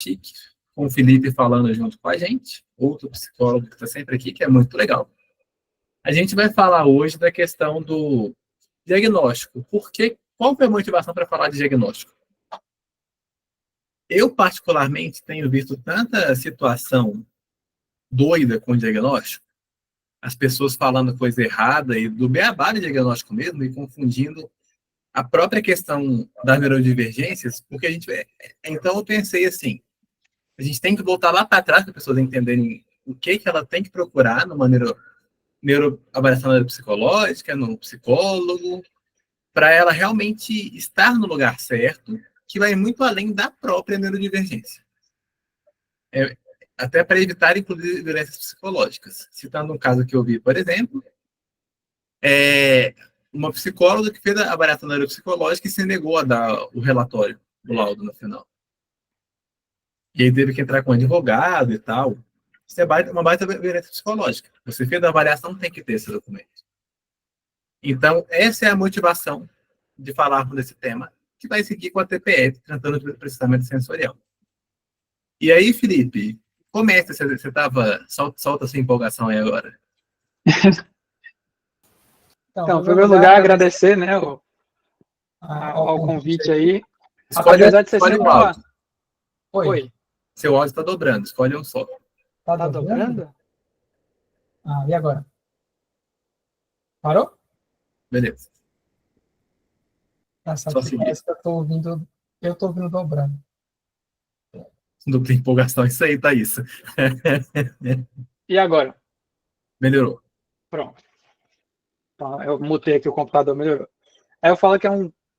chique, com o Felipe falando junto com a gente, outro psicólogo que está sempre aqui, que é muito legal. A gente vai falar hoje da questão do diagnóstico. Qual foi a motivação para falar de diagnóstico? Eu, particularmente, tenho visto tanta situação doida com o diagnóstico, as pessoas falando coisa errada e do beabá de diagnóstico mesmo, e confundindo a própria questão das neurodivergências, porque a gente... Então, eu pensei assim, a gente tem que voltar lá para trás para as pessoas entenderem o que ela tem que procurar numa avaliação neuropsicológica, no psicólogo, para ela realmente estar no lugar certo, que vai muito além da própria neurodivergência. Até para evitar, inclusive, violências psicológicas. Citando um caso que eu vi, por exemplo, uma psicóloga que fez a avaliação neuropsicológica e se negou a dar o relatório do laudo no final. E aí teve que entrar com um advogado e tal. Isso é uma baita violência psicológica. Você fez a avaliação, tem que ter esse documento. Então, essa é a motivação de falarmos desse tema, que vai seguir com a TPF, tratando de processamento sensorial. E aí, Felipe, começa, você estava... Solta a sua empolgação aí agora. Então, em primeiro lugar, agradecer, né, ao convite aí. Apesar de ser sempre uma... Oi. Seu áudio está dobrando, escolhe um só. Tá dobrando? E agora? Parou? Beleza. Só que parece que eu tô ouvindo dobrando. Dupla empolgação, isso aí, Thaís. E agora? Melhorou. Pronto. Então, eu mutei aqui o computador, melhorou. Aí eu falo que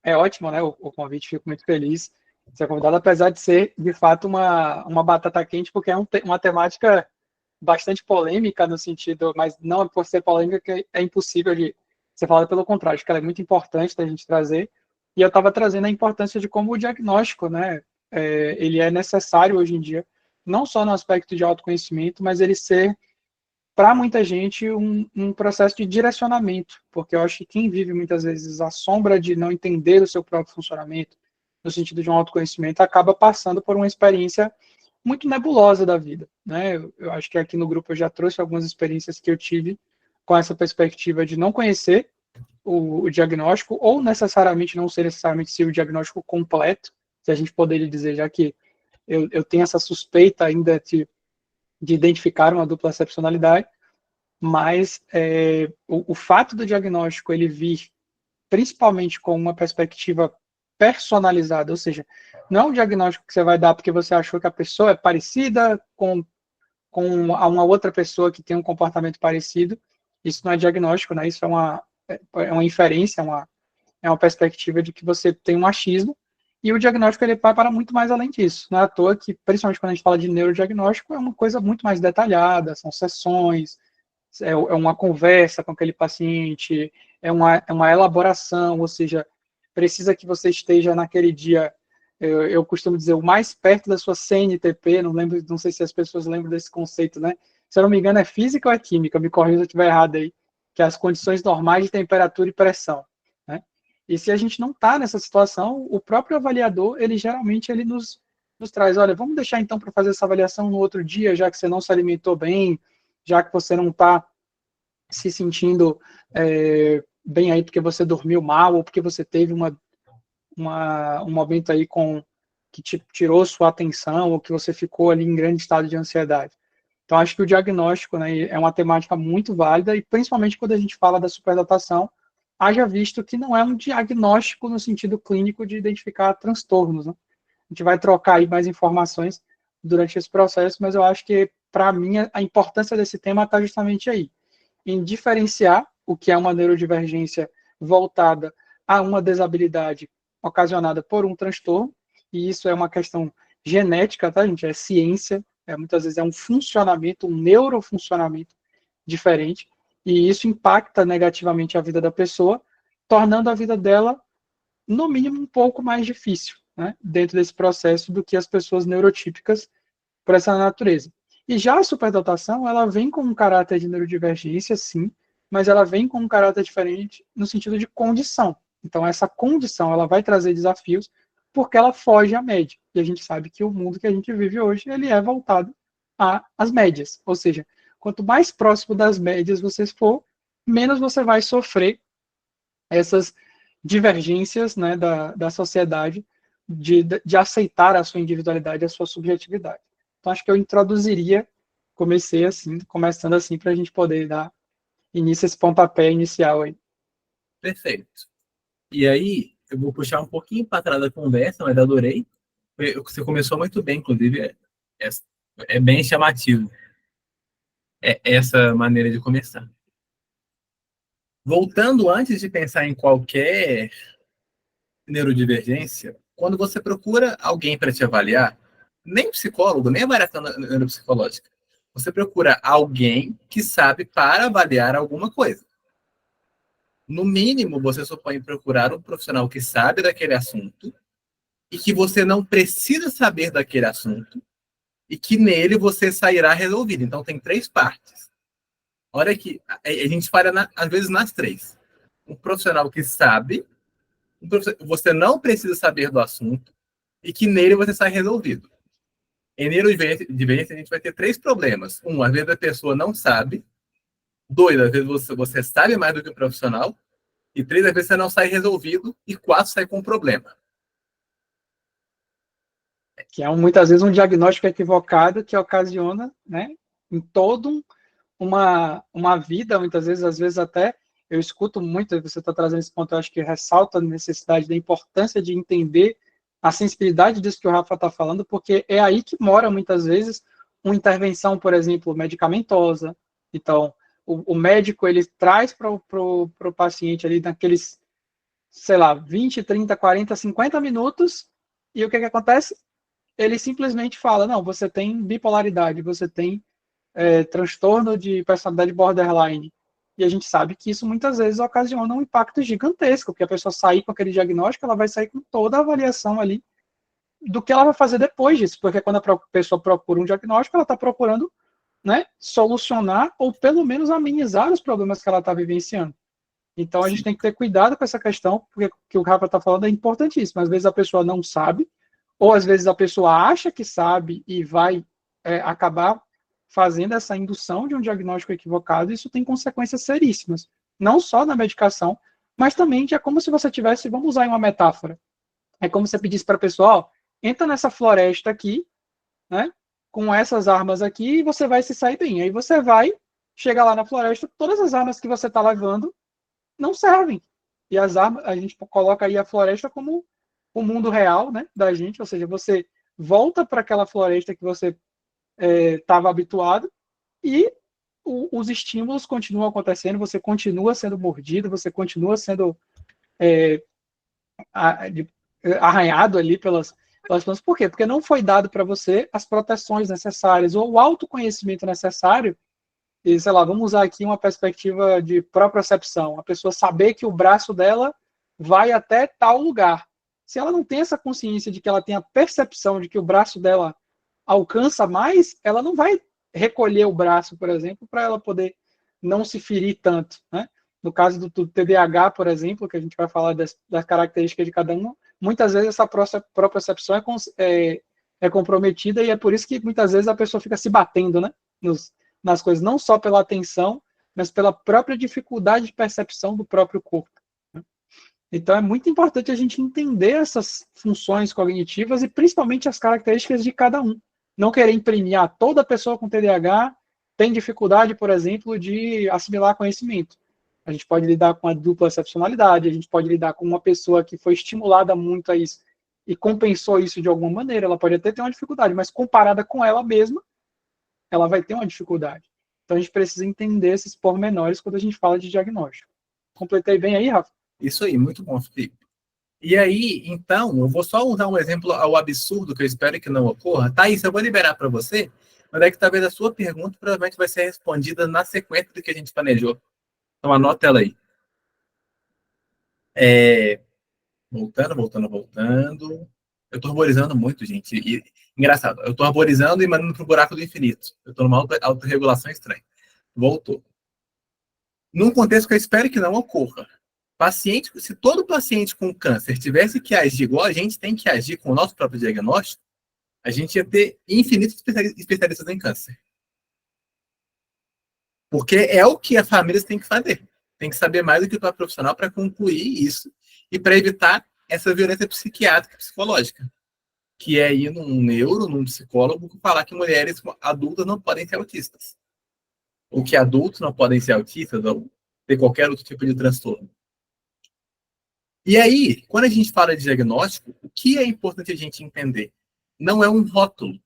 é ótimo, né, o convite, fico muito feliz de ser convidado, apesar de ser, de fato, uma batata quente, porque é uma temática bastante polêmica no sentido, mas não por ser polêmica que é impossível de ser falada, pelo contrário, acho que ela é muito importante da gente trazer, e eu estava trazendo a importância de como o diagnóstico, né, ele é necessário hoje em dia, não só no aspecto de autoconhecimento, mas ele ser, para muita gente, um processo de direcionamento, porque eu acho que quem vive muitas vezes a sombra de não entender o seu próprio funcionamento, no sentido de um autoconhecimento, acaba passando por uma experiência muito nebulosa da vida, né? Eu acho que aqui no grupo eu já trouxe algumas experiências que eu tive com essa perspectiva de não conhecer o diagnóstico, ou necessariamente não ser necessariamente o diagnóstico completo, se a gente poderia dizer, já que eu tenho essa suspeita ainda de identificar uma dupla excepcionalidade, mas o fato do diagnóstico ele vir principalmente com uma perspectiva personalizada, ou seja, não é um diagnóstico que você vai dar porque você achou que a pessoa é parecida com uma outra pessoa que tem um comportamento parecido, isso não é diagnóstico, né? Isso é uma inferência, é uma perspectiva de que você tem um achismo, e o diagnóstico ele vai para muito mais além disso. Não é à toa que, principalmente quando a gente fala de neurodiagnóstico, é uma coisa muito mais detalhada, são sessões, é uma conversa com aquele paciente, é uma elaboração, ou seja, precisa que você esteja naquele dia, eu costumo dizer, o mais perto da sua CNTP, não sei se as pessoas lembram desse conceito, né? Se eu não me engano, é física ou é química, me corrija se eu estiver errado aí, que é as condições normais de temperatura e pressão, né? E se a gente não está nessa situação, o próprio avaliador, ele geralmente nos traz, olha, vamos deixar então para fazer essa avaliação no outro dia, já que você não se alimentou bem, já que você não está se sentindo bem aí porque você dormiu mal, ou porque você teve um momento aí que te tirou sua atenção, ou que você ficou ali em grande estado de ansiedade. Então, acho que o diagnóstico, né, é uma temática muito válida, e principalmente quando a gente fala da superdotação, haja visto que não é um diagnóstico no sentido clínico de identificar transtornos, né? A gente vai trocar aí mais informações durante esse processo, mas eu acho que, para mim, a importância desse tema está justamente aí, em diferenciar o que é uma neurodivergência voltada a uma desabilidade ocasionada por um transtorno, e isso é uma questão genética, tá, gente? É ciência, muitas vezes é um funcionamento, um neurofuncionamento diferente, e isso impacta negativamente a vida da pessoa, tornando a vida dela, no mínimo, um pouco mais difícil, né, dentro desse processo do que as pessoas neurotípicas por essa natureza. E já a superdotação, ela vem com um caráter de neurodivergência, sim, mas ela vem com um caráter diferente no sentido de condição. Então, essa condição, ela vai trazer desafios porque ela foge à média. E a gente sabe que o mundo que a gente vive hoje, ele é voltado às médias. Ou seja, quanto mais próximo das médias você for, menos você vai sofrer essas divergências, né, da sociedade de aceitar a sua individualidade, a sua subjetividade. Então, acho que eu introduziria, começando assim, para a gente poder dar início a esse pontapé inicial aí. Perfeito. E aí, eu vou puxar um pouquinho para trás da conversa, mas adorei. Você começou muito bem, inclusive, é bem chamativo essa maneira de começar. Voltando antes de pensar em qualquer neurodivergência, quando você procura alguém para te avaliar, nem psicólogo, nem avaliação neuropsicológica, você procura alguém que sabe para avaliar alguma coisa. No mínimo, você supõe procurar um profissional que sabe daquele assunto e que você não precisa saber daquele assunto e que nele você sairá resolvido. Então, tem 3 partes. Olha que a gente falha, às vezes, nas 3. Um profissional que sabe, você não precisa saber do assunto e que nele você sai resolvido. Em neurodivergência, a gente vai ter 3 problemas. 1, às vezes a pessoa não sabe. 2, às vezes você sabe mais do que o profissional. E 3, às vezes você não sai resolvido. E 4, sai com um problema. Que é muitas vezes um diagnóstico equivocado que ocasiona, né, em todo uma vida, muitas vezes, às vezes até, eu escuto muito, você está trazendo esse ponto, eu acho que ressalta a necessidade da importância de entender a sensibilidade disso que o Rafa está falando, porque é aí que mora, muitas vezes, uma intervenção, por exemplo, medicamentosa. Então, o médico, ele traz para o paciente ali naqueles, sei lá, 20, 30, 40, 50 minutos, e o que acontece? Ele simplesmente fala, não, você tem bipolaridade, você tem transtorno de personalidade borderline. E a gente sabe que isso muitas vezes ocasiona um impacto gigantesco, porque a pessoa sair com aquele diagnóstico, ela vai sair com toda a avaliação ali do que ela vai fazer depois disso, porque quando a pessoa procura um diagnóstico, ela está procurando, né, solucionar ou pelo menos amenizar os problemas que ela está vivenciando. Então a gente tem que ter cuidado com essa questão, porque o que o Rafa está falando é importantíssimo. Às vezes a pessoa não sabe, ou às vezes a pessoa acha que sabe e vai acabar fazendo essa indução de um diagnóstico equivocado, e isso tem consequências seríssimas, não só na medicação, mas também é como se você tivesse, vamos usar uma metáfora, é como se você pedisse para a pessoa, ó, entra nessa floresta aqui, né, com essas armas aqui, e você vai se sair bem. Aí você vai, chega lá na floresta, todas as armas que você está levando não servem. E as armas, a gente coloca aí a floresta como o mundo real, né, da gente, ou seja, você volta para aquela floresta que você estava habituado e os estímulos continuam acontecendo, você continua sendo mordido, você continua sendo arranhado ali pelas plantas. Por quê? Porque não foi dado para você as proteções necessárias ou o autoconhecimento necessário. E, sei lá, vamos usar aqui uma perspectiva de propriocepção. A pessoa saber que o braço dela vai até tal lugar. Se ela não tem essa consciência de que ela tem a percepção de que o braço dela alcança mais, ela não vai recolher o braço, por exemplo, para ela poder não se ferir tanto, né? No caso do TDAH, por exemplo, que a gente vai falar das características de cada um, muitas vezes essa propriocepção é comprometida, e é por isso que muitas vezes a pessoa fica se batendo, né, nas coisas, não só pela atenção, mas pela própria dificuldade de percepção do próprio corpo. Então é muito importante a gente entender essas funções cognitivas e principalmente as características de cada um. Não querer imprimir, toda pessoa com TDAH tem dificuldade, por exemplo, de assimilar conhecimento. A gente pode lidar com a dupla excepcionalidade, a gente pode lidar com uma pessoa que foi estimulada muito a isso e compensou isso de alguma maneira, ela pode até ter uma dificuldade, mas comparada com ela mesma, ela vai ter uma dificuldade. Então a gente precisa entender esses pormenores quando a gente fala de diagnóstico. Completei bem aí, Rafa? Isso aí, muito bom, Felipe. E aí, então, eu vou só usar um exemplo ao absurdo, que eu espero que não ocorra. Thaís, eu vou liberar para você, mas é que talvez a sua pergunta provavelmente vai ser respondida na sequência do que a gente planejou. Então, anota ela aí. Voltando. Eu tô arborizando muito, gente. E, engraçado, eu tô arborizando e mandando pro buraco do infinito. Eu tô numa autorregulação estranha. Voltou. Num contexto que eu espero que não ocorra. Se todo paciente com câncer tivesse que agir igual a gente tem que agir com o nosso próprio diagnóstico, a gente ia ter infinitos especialistas em câncer. Porque é o que as famílias têm que fazer. Tem que saber mais do que o próprio profissional para concluir isso e para evitar essa violência psiquiátrica e psicológica, que é ir num psicólogo, falar que mulheres adultas não podem ser autistas. Ou que adultos não podem ser autistas ou ter qualquer outro tipo de transtorno. E aí, quando a gente fala de diagnóstico, o que é importante a gente entender? Não é um rótulo.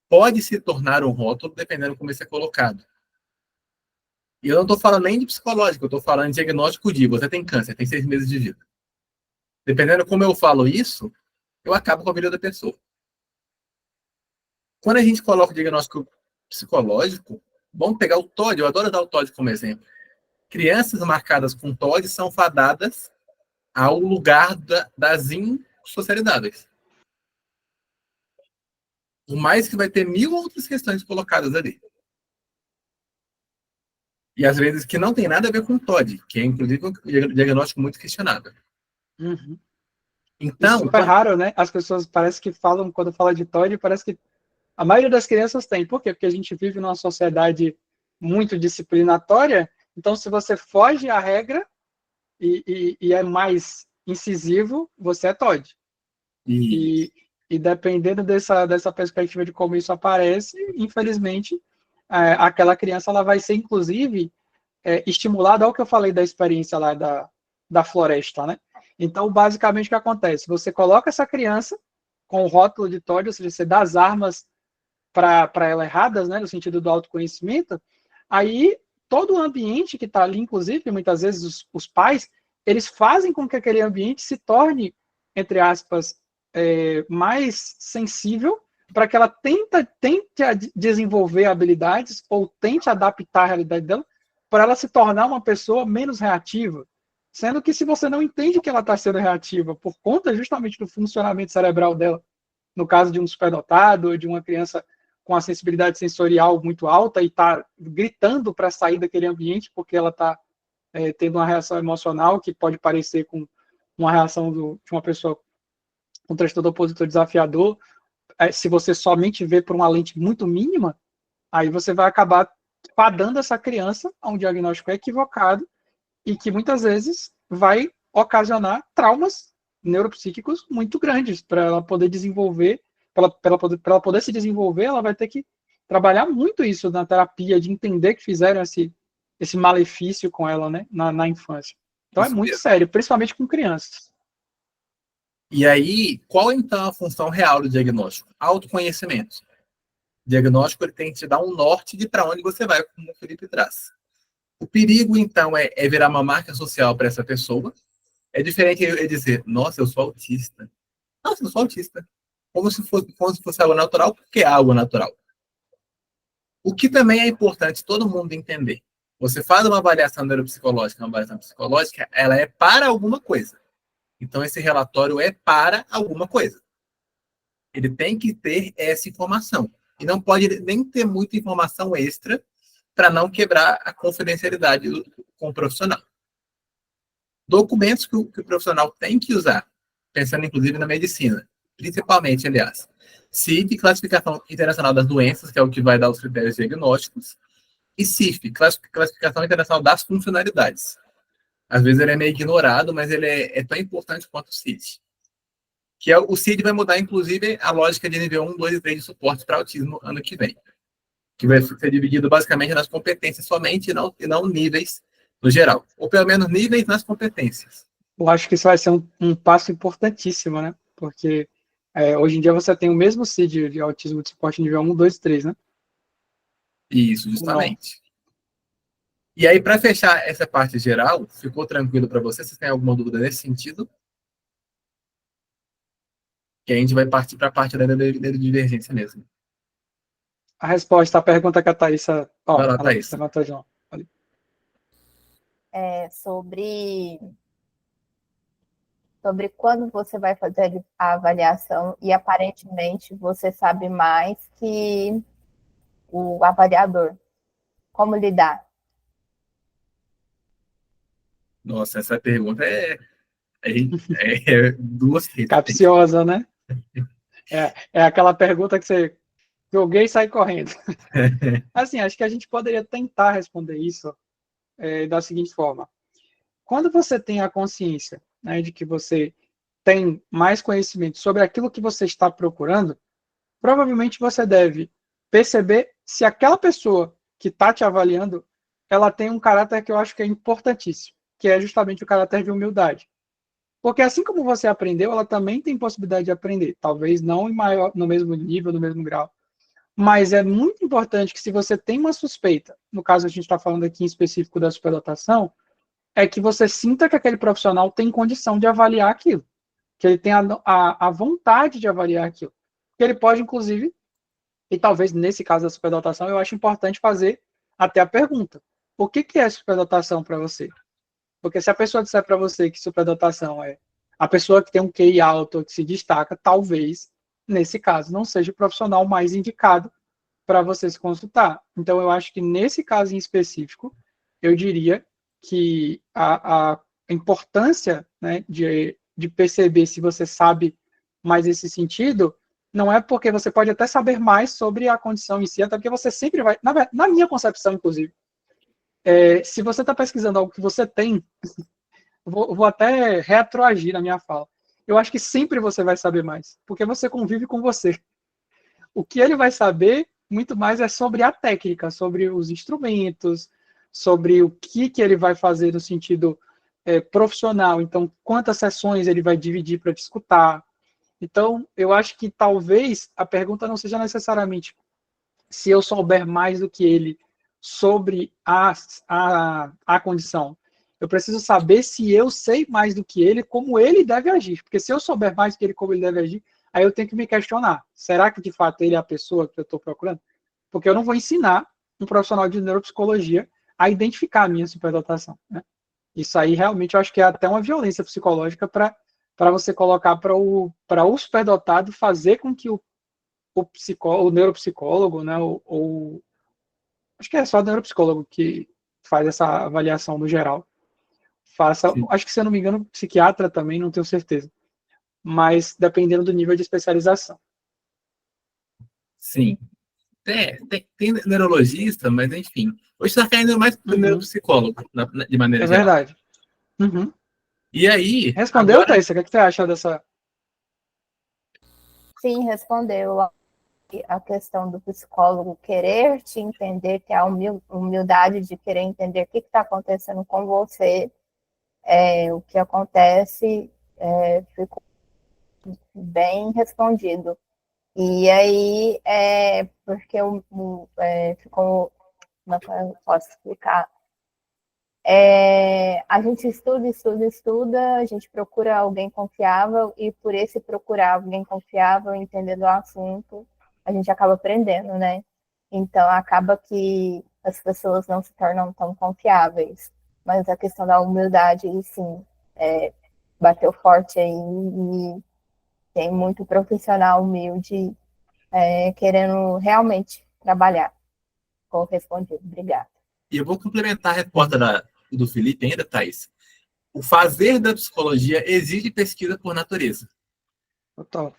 Pode se tornar um rótulo dependendo de como isso é colocado. E eu não estou falando nem de psicológico, eu estou falando de diagnóstico de você tem câncer, tem 6 meses de vida. Dependendo de como eu falo isso, eu acabo com a vida da pessoa. Quando a gente coloca o diagnóstico psicológico, vamos pegar o TOD, eu adoro dar o TOD como exemplo. Crianças marcadas com TOD são fadadas ao lugar das insocializáveis. Por mais que vai ter 1000 outras questões colocadas ali. E às vezes que não tem nada a ver com TOD, que é inclusive um diagnóstico muito questionável. Uhum. Então, isso é raro, né? As pessoas parece que falam, quando fala de TOD, parece que a maioria das crianças tem. Por quê? Porque a gente vive numa sociedade muito disciplinatória, então se você foge à regra e é mais incisivo, você é TOD. E dependendo dessa perspectiva de como isso aparece, infelizmente, aquela criança ela vai ser, inclusive, estimulada ao que eu falei da experiência lá da floresta, né? Então, basicamente, o que acontece? Você coloca essa criança com o rótulo de TOD, ou seja, você dá as armas para ela erradas, né, no sentido do autoconhecimento, aí todo o ambiente que está ali, inclusive, muitas vezes os pais, eles fazem com que aquele ambiente se torne, entre aspas, mais sensível para que ela tente desenvolver habilidades ou tente adaptar a realidade dela para ela se tornar uma pessoa menos reativa. Sendo que se você não entende que ela está sendo reativa por conta justamente do funcionamento cerebral dela, no caso de um superdotado ou de uma criança com a sensibilidade sensorial muito alta e está gritando para sair daquele ambiente porque ela está tendo uma reação emocional que pode parecer com uma reação de uma pessoa com transtorno opositor desafiador, se você somente vê por uma lente muito mínima, aí você vai acabar fadando essa criança a um diagnóstico equivocado e que muitas vezes vai ocasionar traumas neuropsíquicos muito grandes para ela poder desenvolver, para ela poder se desenvolver, ela vai ter que trabalhar muito isso na terapia, de entender que fizeram esse malefício com ela, né, na infância. Então isso é muito mesmo. sério, principalmente com crianças. E aí, qual então a função real do diagnóstico? Autoconhecimento. O diagnóstico ele tem que te dar um norte de para onde você vai, como o Felipe traz. O perigo, então, é virar uma marca social para essa pessoa. É diferente eu dizer, nossa, eu sou autista. Nossa, eu sou autista. Como se fosse algo natural, porque é algo natural. O que também é importante todo mundo entender. Você faz uma avaliação neuropsicológica, uma avaliação psicológica, ela é para alguma coisa. Então, esse relatório é para alguma coisa. Ele tem que ter essa informação. E não pode nem ter muita informação extra para não quebrar a confidencialidade com o profissional. Documentos que o profissional tem que usar, pensando inclusive na medicina, principalmente, aliás, CID, Classificação Internacional das Doenças, que é o que vai dar os critérios diagnósticos, e CIF, Classificação Internacional das Funcionalidades. Às vezes ele é meio ignorado, mas ele é tão importante quanto o CID. O CID vai mudar, inclusive, a lógica de nível 1, 2 e 3 de suporte para autismo ano que vem. Que vai ser dividido basicamente nas competências somente e não níveis no geral. Ou pelo menos níveis nas competências. Eu acho que isso vai ser um passo importantíssimo, né? Porque hoje em dia você tem o mesmo CID de autismo de suporte nível 1, 2 e 3, né? Isso, justamente. E aí, para fechar essa parte geral, ficou tranquilo para você? Vocês têm alguma dúvida nesse sentido? Que a gente vai partir para a parte da divergência mesmo. A resposta à pergunta que a Thaísa... Vai lá, Thaís. Levantou de novo. Sobre quando você vai fazer a avaliação e aparentemente você sabe mais que o avaliador. Como lidar? Nossa, essa pergunta é duas vezes. Capciosa, né? É aquela pergunta que você joguei e sai correndo. Assim, acho que a gente poderia tentar responder isso da seguinte forma. Quando você tem a consciência, né, de que você tem mais conhecimento sobre aquilo que você está procurando, provavelmente você deve perceber se aquela pessoa que está te avaliando, ela tem um caráter que eu acho que é importantíssimo, que é justamente o caráter de humildade. Porque assim como você aprendeu, ela também tem possibilidade de aprender. Talvez não em maior, no mesmo nível, no mesmo grau. Mas é muito importante que se você tem uma suspeita, no caso a gente está falando aqui em específico da superdotação, é que você sinta que aquele profissional tem condição de avaliar aquilo. Que ele tem a vontade de avaliar aquilo. Que ele pode, inclusive, e talvez nesse caso da superdotação, eu acho importante fazer até a pergunta. O que é superdotação para você? Porque se a pessoa disser para você que superdotação é a pessoa que tem um QI alto, que se destaca, talvez, nesse caso, não seja o profissional mais indicado para você se consultar. Então, eu acho que nesse caso em específico, eu diria que a importância, né, de perceber se você sabe mais esse sentido, não é porque você pode até saber mais sobre a condição em si, até porque você sempre vai, na minha concepção, inclusive, se você está pesquisando algo que você tem, vou até retroagir na minha fala. Eu acho que sempre você vai saber mais, porque você convive com você. O que ele vai saber muito mais é sobre a técnica, sobre os instrumentos, sobre o que ele vai fazer no sentido profissional. Então, quantas sessões ele vai dividir para te escutar. Então, eu acho que talvez a pergunta não seja necessariamente se eu souber mais do que ele sobre a condição. Eu preciso saber se eu sei mais do que ele, como ele deve agir. Porque se eu souber mais do que ele, como ele deve agir, aí eu tenho que me questionar. Será que, de fato, ele é a pessoa que eu estou procurando? Porque eu não vou ensinar um profissional de neuropsicologia a identificar a minha superdotação. Né? Isso aí, realmente, eu acho que é até uma violência psicológica para você colocar para o superdotado fazer com que o neuropsicólogo, né, acho que é só o neuropsicólogo que faz essa avaliação no geral. Sim. Acho que, se eu não me engano, psiquiatra também, não tenho certeza. Mas dependendo do nível de especialização. Sim. Tem neurologista, mas enfim. Hoje está caindo mais para o neuropsicólogo, de maneira geral. Verdade. Uhum. E aí. Respondeu, agora... Thaís? O que você acha dessa? Sim, respondeu. A questão do psicólogo querer te entender, ter a humildade de querer entender o que está acontecendo com você, o que acontece, ficou bem respondido. E aí, porque ficou, como é que eu posso explicar? A gente estuda, a gente procura alguém confiável, e por esse procurar alguém confiável, entendendo o assunto, a gente acaba aprendendo, né? Então, acaba que as pessoas não se tornam tão confiáveis. Mas a questão da humildade, sim, bateu forte aí, e tem muito profissional humilde querendo realmente trabalhar. Ficou respondido. Obrigada. E eu vou complementar a resposta do Felipe ainda, Thaís. O fazer da psicologia exige pesquisa por natureza. Total.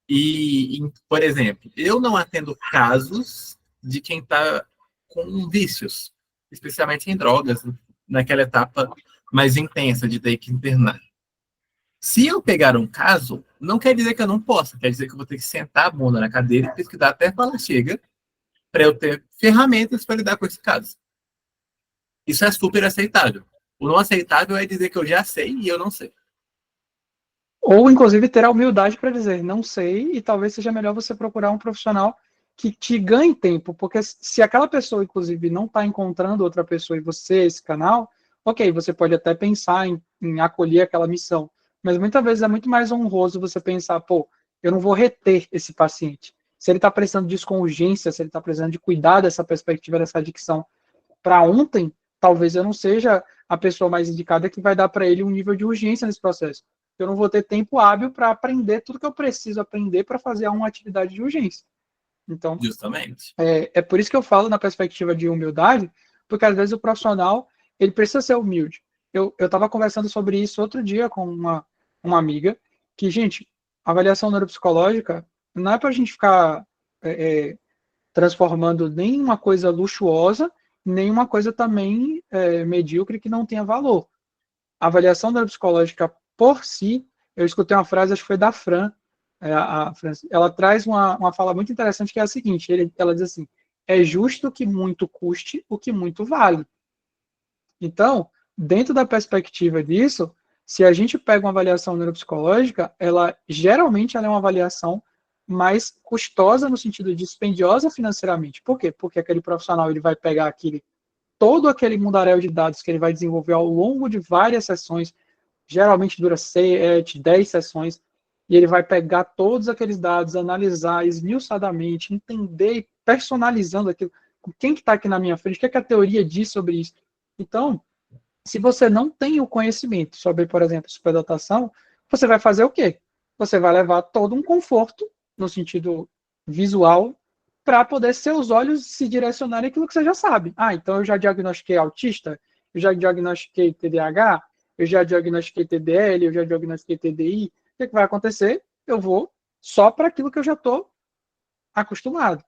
E, por exemplo, eu não atendo casos de quem está com vícios, especialmente em drogas, naquela etapa mais intensa de ter que internar. Se eu pegar um caso, não quer dizer que eu não possa, quer dizer que eu vou ter que sentar a bunda na cadeira e pesquisar até quando chega, para eu ter ferramentas para lidar com esse caso. Isso é super aceitável. O não aceitável é dizer que eu já sei e eu não sei. Ou, inclusive, ter a humildade para dizer, não sei, e talvez seja melhor você procurar um profissional que te ganhe tempo, porque se aquela pessoa, inclusive, não está encontrando outra pessoa e você, esse canal, ok, você pode até pensar em acolher aquela missão, mas muitas vezes é muito mais honroso você pensar, pô, eu não vou reter esse paciente. Se ele está precisando disso com urgência, se ele está precisando de cuidar dessa perspectiva, dessa adicção para ontem, talvez eu não seja a pessoa mais indicada que vai dar para ele um nível de urgência nesse processo. Eu não vou ter tempo hábil para aprender tudo que eu preciso aprender para fazer uma atividade de urgência. Então, justamente, é por isso que eu falo na perspectiva de humildade, porque às vezes o profissional ele precisa ser humilde. eu estava conversando sobre isso outro dia com uma amiga, que, gente, avaliação neuropsicológica não é para a gente ficar transformando nem uma coisa luxuosa, nem uma coisa também medíocre que não tenha valor. A avaliação neuropsicológica por si, eu escutei uma frase, acho que foi da Fran, ela traz uma fala muito interessante, que é a seguinte, ela diz assim, é justo que muito custe o que muito vale. Então, dentro da perspectiva disso, se a gente pega uma avaliação neuropsicológica, geralmente ela é uma avaliação mais custosa no sentido de dispendiosa financeiramente. Por quê? Porque aquele profissional ele vai pegar todo aquele mundaréu de dados que ele vai desenvolver ao longo de várias sessões, geralmente dura 7, 10 sessões, e ele vai pegar todos aqueles dados, analisar esmiuçadamente, entender, personalizando aquilo, quem que está aqui na minha frente, o que é que a teoria diz sobre isso. Então, se você não tem o conhecimento sobre, por exemplo, superdotação, você vai fazer o quê? Você vai levar todo um conforto, no sentido visual, para poder seus olhos se direcionarem aquilo que você já sabe. Então eu já diagnostiquei autista, eu já diagnostiquei TDAH, eu já diagnostiquei TDL, eu já diagnostiquei TDI. O que vai acontecer? Eu vou só para aquilo que eu já estou acostumado.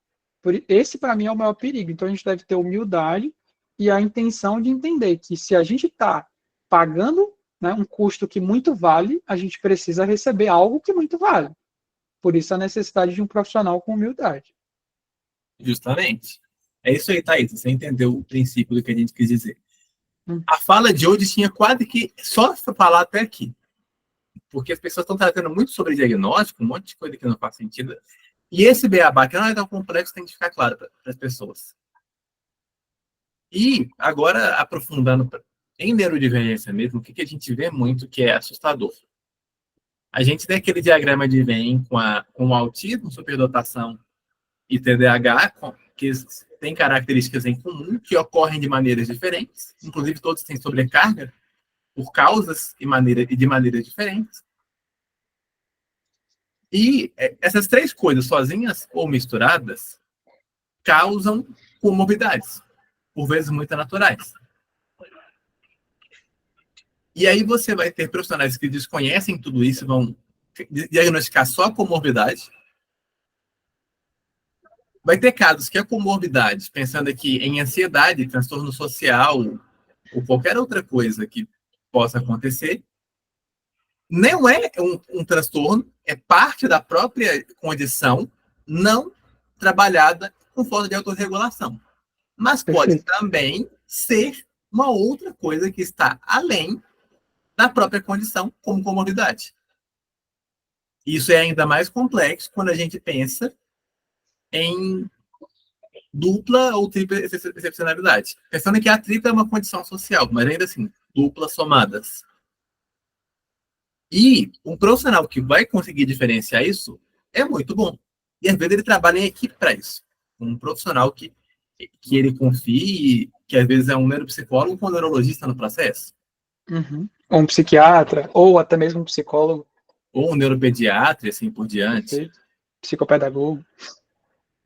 Esse, para mim, é o maior perigo. Então a gente deve ter humildade e a intenção de entender que se a gente está pagando, né, um custo que muito vale, a gente precisa receber algo que muito vale. Por isso a necessidade de um profissional com humildade. Justamente. É isso aí, Thaís. Você entendeu o princípio do que a gente quis dizer. A fala de hoje tinha quase que só falar até aqui. Porque as pessoas estão tratando muito sobre diagnóstico, um monte de coisa que não faz sentido. E esse beabá, que não é tão complexo, tem que ficar claro para as pessoas. E, agora, aprofundando em neurodivergência mesmo, o que a gente vê muito que é assustador. A gente tem aquele diagrama de Venn com autismo, superdotação e TDAH, que têm características em comum, que ocorrem de maneiras diferentes, inclusive todos têm sobrecarga por causas e de maneiras diferentes. E essas três coisas, sozinhas ou misturadas, causam comorbidades, por vezes muito naturais. E aí você vai ter profissionais que desconhecem tudo isso, vão diagnosticar só a comorbidade. Vai ter casos que a comorbidade, pensando aqui em ansiedade, transtorno social, ou qualquer outra coisa que possa acontecer, não é um transtorno, é parte da própria condição não trabalhada com forma de autorregulação. Mas pode também ser uma outra coisa que está além da própria condição como comorbidade. Isso é ainda mais complexo quando a gente pensa em dupla ou tripla excepcionalidade. Pensando que a tripla é uma condição social, mas ainda assim, duplas somadas. E um profissional que vai conseguir diferenciar isso é muito bom. E às vezes ele trabalha em equipe para isso. Um profissional que ele confie, que às vezes é um neuropsicólogo com um neurologista no processo. Uhum. Ou um psiquiatra, ou até mesmo um psicólogo. Ou um neuropediatra, e assim por diante. Perfeito. Psicopedagogo.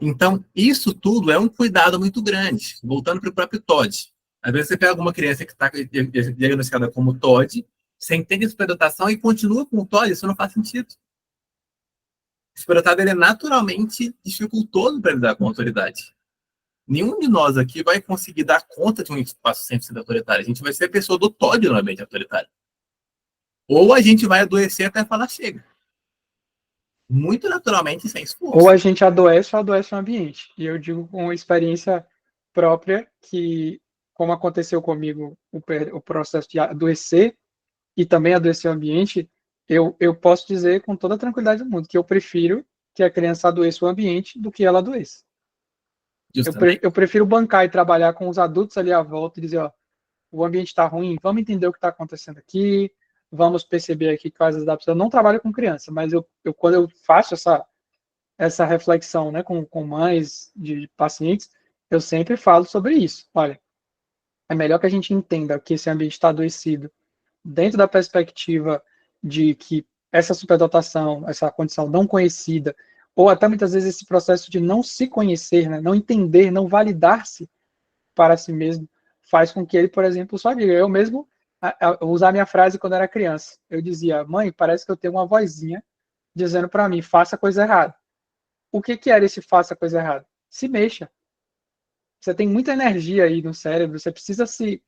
Então, isso tudo é um cuidado muito grande. Voltando para o próprio TOD. Às vezes você pega alguma criança que está diagnosticada como TOD, você entende a superdotação e continua com o TOD, isso não faz sentido. O superdotado ele é naturalmente dificultoso para lidar com a autoridade. Nenhum de nós aqui vai conseguir dar conta de um espaço 100% autoritário. A gente vai ser a pessoa do TOD no ambiente autoritário. Ou a gente vai adoecer até falar chega. Muito naturalmente, sem esforço. Ou a gente adoece ou adoece o ambiente. E eu digo com experiência própria que, como aconteceu comigo o processo de adoecer e também adoecer o ambiente, eu posso dizer com toda a tranquilidade do mundo que eu prefiro que a criança adoeça o ambiente do que ela adoeça. Eu prefiro bancar e trabalhar com os adultos ali à volta e dizer, ó, o ambiente está ruim, vamos entender o que está acontecendo aqui, vamos perceber aqui quais as adaptações. Eu não trabalho com criança, mas quando eu faço essa reflexão, né, com mães de pacientes, eu sempre falo sobre isso. Olha, é melhor que a gente entenda que esse ambiente está adoecido dentro da perspectiva de que essa superdotação, essa condição não conhecida, ou até muitas vezes esse processo de não se conhecer, né, não entender, não validar-se para si mesmo, faz com que ele, por exemplo, só diga, eu mesmo usar a minha frase quando era criança. Eu dizia, mãe, parece que eu tenho uma vozinha dizendo para mim, faça coisa errada. O que era esse faça coisa errada? Se mexa. Você tem muita energia aí no cérebro, você precisa se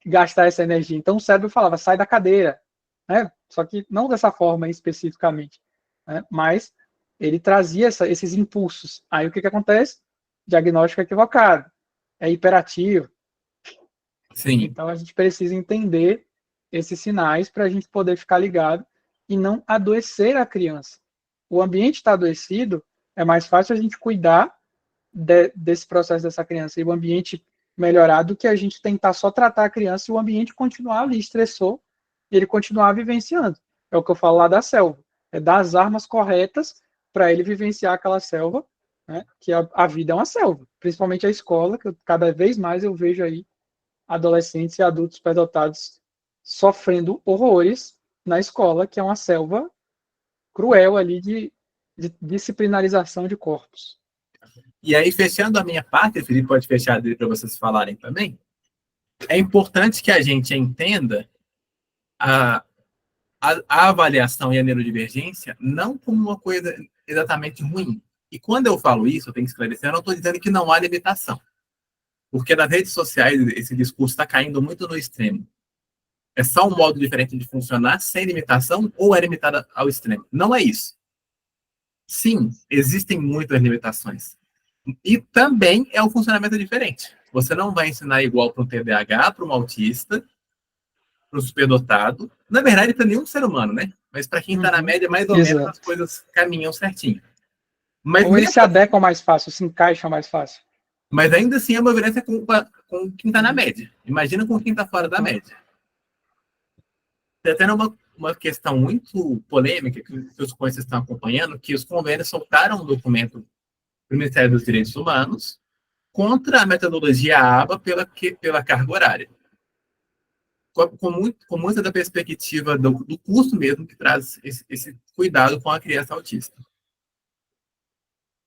gastar essa energia. Então o cérebro falava, sai da cadeira. Né? Só que não dessa forma especificamente. Né? Mas ele trazia esses impulsos. Aí o que acontece? Diagnóstico equivocado. É hiperativo. Sim. Então a gente precisa entender esses sinais para a gente poder ficar ligado e não adoecer a criança. O ambiente está adoecido, é mais fácil a gente cuidar desse processo dessa criança e o ambiente melhorar do que a gente tentar só tratar a criança e o ambiente continuar ali, estressou, e ele continuar vivenciando. É o que eu falo lá da selva. É dar as armas corretas para ele vivenciar aquela selva, né? Que a vida é uma selva. Principalmente a escola, que cada vez mais eu vejo aí adolescentes e adultos superdotados sofrendo horrores na escola, que é uma selva cruel ali de disciplinarização de corpos. E aí, fechando a minha parte, o Felipe pode fechar dele para vocês falarem também, é importante que a gente entenda a avaliação e a neurodivergência não como uma coisa exatamente ruim. E quando eu falo isso, eu tenho que esclarecer, eu não estou dizendo que não há limitação. Porque nas redes sociais esse discurso está caindo muito no extremo. É só um modo diferente de funcionar, sem limitação, ou é limitado ao extremo? Não é isso. Sim, existem muitas limitações. E também é um funcionamento diferente. Você não vai ensinar igual para um TDAH, para um autista, para um superdotado. Na verdade, para nenhum ser humano, né? Mas para quem está na média, mais ou menos as coisas caminham certinho. Mas ou eles se adequam mais fácil, se encaixam mais fácil. Mas ainda assim é uma violência com quem está na média. Imagina com quem está fora da média. Tem até uma questão muito polêmica que os conselheiros estão acompanhando, que os convênios soltaram um documento do Ministério dos Direitos Humanos contra a metodologia ABA pela carga horária. Com muita da perspectiva do custo mesmo que traz esse cuidado com a criança autista.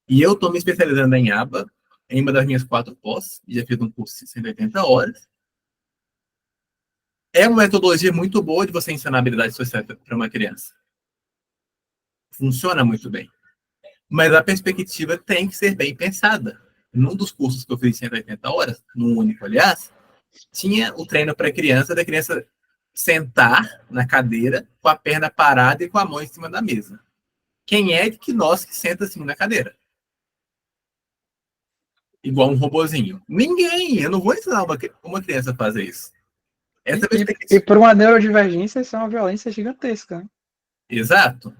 E eu estou me especializando em ABA, em uma das minhas 4 pós, e já fiz um curso de 180 horas. É uma metodologia muito boa de você ensinar habilidades sociais para uma criança. Funciona muito bem. Mas a perspectiva tem que ser bem pensada. Num dos cursos que eu fiz de 180 horas, num único, aliás, tinha o treino para a criança, da criança sentar na cadeira, com a perna parada e com a mão em cima da mesa. Quem é que nós que senta assim na cadeira? Igual um robozinho. Ninguém! Eu não vou ensinar uma criança a fazer isso. Essa E por uma neurodivergência, isso é uma violência gigantesca. Né? Exato.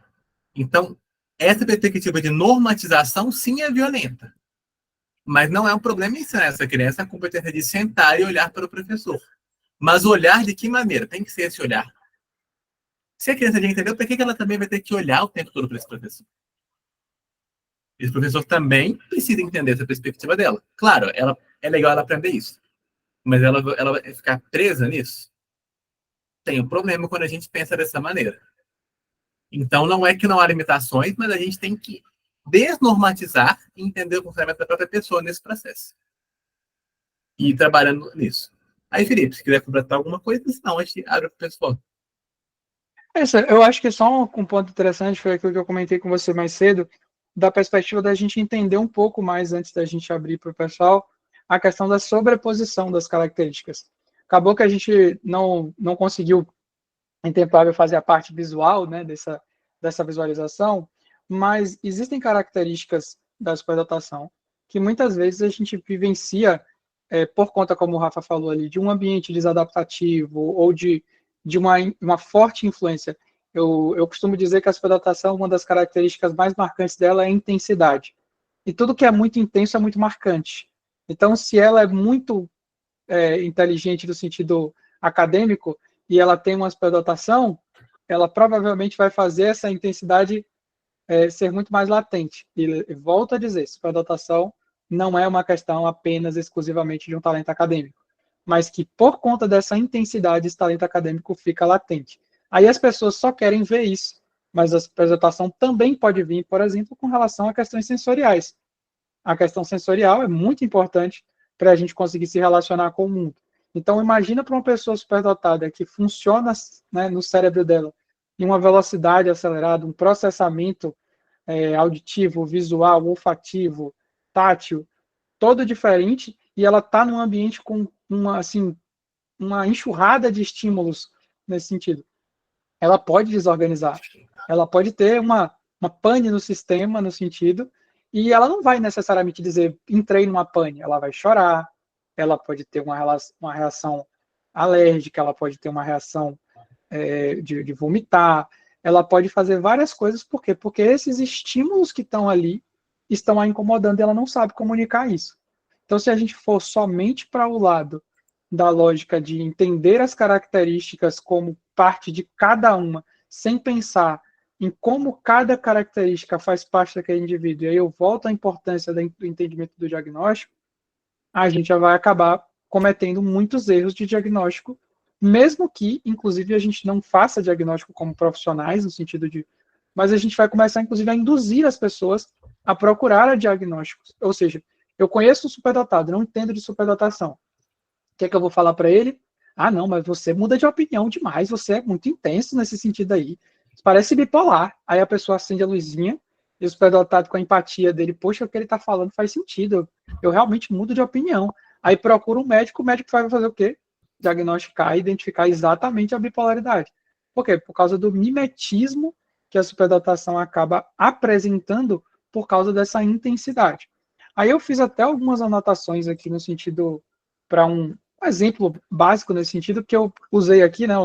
Então, essa perspectiva de normatização, sim, é violenta. Mas não é um problema ensinar essa criança a competência de sentar e olhar para o professor. Mas olhar de que maneira? Tem que ser esse olhar. Se a criança já entendeu, por que ela também vai ter que olhar o tempo todo para esse professor? Esse professor também precisa entender essa perspectiva dela. Claro, é legal ela aprender isso. Mas ela vai ficar presa nisso? Tem um problema quando a gente pensa dessa maneira. Então, não é que não há limitações, mas a gente tem que desnormatizar e entender o funcionamento da própria pessoa nesse processo. E ir trabalhando nisso. Aí, Felipe, se quiser completar alguma coisa, senão a gente abre para o pessoal. Eu acho que só um ponto interessante foi aquilo que eu comentei com você mais cedo, da perspectiva da gente entender um pouco mais, antes da gente abrir para o pessoal, a questão da sobreposição das características. Acabou que a gente não conseguiu, em tempo hábil, fazer a parte visual, né, dessa visualização, mas existem características da superdotação que muitas vezes a gente vivencia por conta, como o Rafa falou ali, de um ambiente desadaptativo ou de uma forte influência. Eu costumo dizer que a superdotação, uma das características mais marcantes dela é a intensidade. E tudo que é muito intenso é muito marcante. Então, se ela é muito inteligente no sentido acadêmico e ela tem uma superdotação, ela provavelmente vai fazer essa intensidade ser muito mais latente. E volto a dizer, superdotação não é uma questão apenas exclusivamente de um talento acadêmico, mas que por conta dessa intensidade esse talento acadêmico fica latente. Aí as pessoas só querem ver isso, mas a superdotação também pode vir, por exemplo, com relação a questões sensoriais. A questão sensorial é muito importante para a gente conseguir se relacionar com o mundo. Então, imagina para uma pessoa superdotada que funciona, né, no cérebro dela em uma velocidade acelerada, um processamento auditivo, visual, olfativo, tátil, todo diferente, e ela está num ambiente com uma enxurrada de estímulos nesse sentido. Ela pode desorganizar, ela pode ter uma pane no sistema, no sentido, e ela não vai necessariamente dizer, entrei numa pane, ela vai chorar, ela pode ter uma reação alérgica, ela pode ter uma reação de vomitar, ela pode fazer várias coisas, por quê? Porque esses estímulos que estão ali estão a incomodando e ela não sabe comunicar isso. Então, se a gente for somente para o lado da lógica de entender as características como parte de cada uma, sem pensar em como cada característica faz parte daquele indivíduo, e aí eu volto à importância do entendimento do diagnóstico, a gente já vai acabar cometendo muitos erros de diagnóstico, mesmo que, inclusive, a gente não faça diagnóstico como profissionais, no sentido de... Mas a gente vai começar, inclusive, a induzir as pessoas a procurar diagnósticos. Ou seja, eu conheço um superdotado, não entendo de superdotação. O que é que eu vou falar para ele? Ah, não, mas você muda de opinião demais, você é muito intenso nesse sentido aí. Parece bipolar. Aí a pessoa acende a luzinha, e o superdotado com a empatia dele, poxa, o que ele está falando faz sentido, eu realmente mudo de opinião. Aí procura um médico, o médico vai fazer o quê? Diagnosticar e identificar exatamente a bipolaridade. Por quê? Por causa do mimetismo que a superdotação acaba apresentando por causa dessa intensidade. Aí eu fiz até algumas anotações aqui no sentido, para um exemplo básico nesse sentido, que eu usei aqui, né,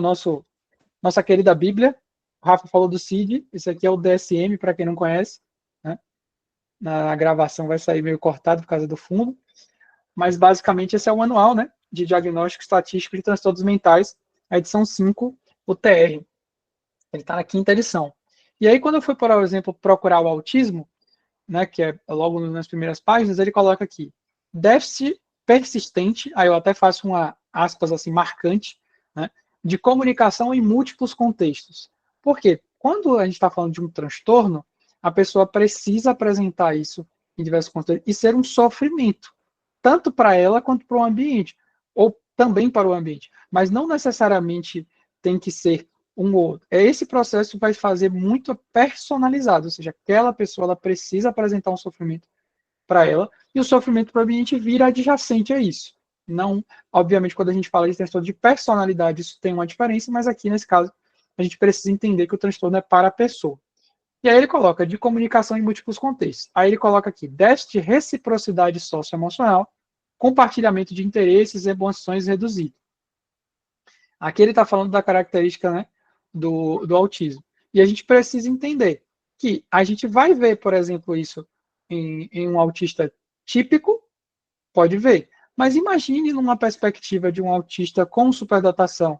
nossa querida Bíblia. O Rafa falou do CID, esse aqui é o DSM, para quem não conhece, né? Na gravação vai sair meio cortado por causa do fundo, mas basicamente esse é o manual, né, de diagnóstico estatístico de transtornos mentais, a edição 5, o TR. Ele está na 5ª edição. E aí, quando eu fui, por exemplo, procurar o autismo, né, que é logo nas primeiras páginas, ele coloca aqui, déficit persistente, aí eu até faço uma aspas assim, marcante, né, de comunicação em múltiplos contextos. Por quê? Quando a gente está falando de um transtorno, a pessoa precisa apresentar isso em diversos contextos e ser um sofrimento, tanto para ela quanto para o ambiente, ou também para o ambiente, mas não necessariamente tem que ser um ou outro. Esse processo vai fazer muito personalizado, ou seja, aquela pessoa ela precisa apresentar um sofrimento para ela, e o sofrimento para o ambiente vira adjacente a isso. Não, obviamente, quando a gente fala de transtorno de personalidade, isso tem uma diferença, mas aqui, nesse caso, a gente precisa entender que o transtorno é para a pessoa. E aí ele coloca de comunicação em múltiplos contextos. Aí ele coloca aqui, déficit de reciprocidade socioemocional, compartilhamento de interesses e emoções reduzido. Aqui ele está falando da característica, né, do autismo. E a gente precisa entender que a gente vai ver, por exemplo, isso em um autista típico, pode ver. Mas imagine numa perspectiva de um autista com superdotação.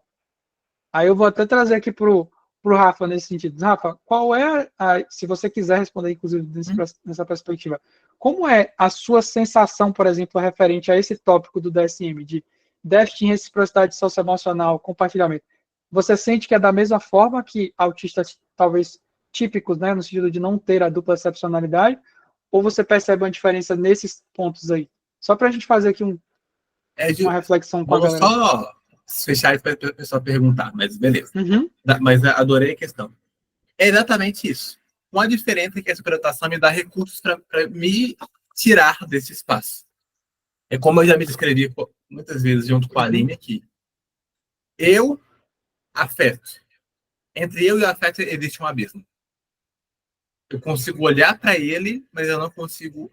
Aí eu vou até trazer aqui para o Rafa nesse sentido. Rafa, qual é, se você quiser responder, inclusive, nessa perspectiva, como é a sua sensação, por exemplo, referente a esse tópico do DSM, de déficit em reciprocidade socioemocional, compartilhamento? Você sente que é da mesma forma que autistas, talvez, típicos, né, no sentido de não ter a dupla excepcionalidade, ou você percebe uma diferença nesses pontos aí? Só para a gente fazer aqui uma reflexão com a galera. Vamos só fechar isso para o pessoal perguntar, mas beleza. Uhum. Mas adorei a questão. É exatamente isso. Uma diferença é que a superdotação me dá recursos para me tirar desse espaço. É como eu já me descrevi muitas vezes junto com a Aline aqui. Eu afeto. Entre eu e o afeto existe um abismo. Eu consigo olhar para ele, mas eu não consigo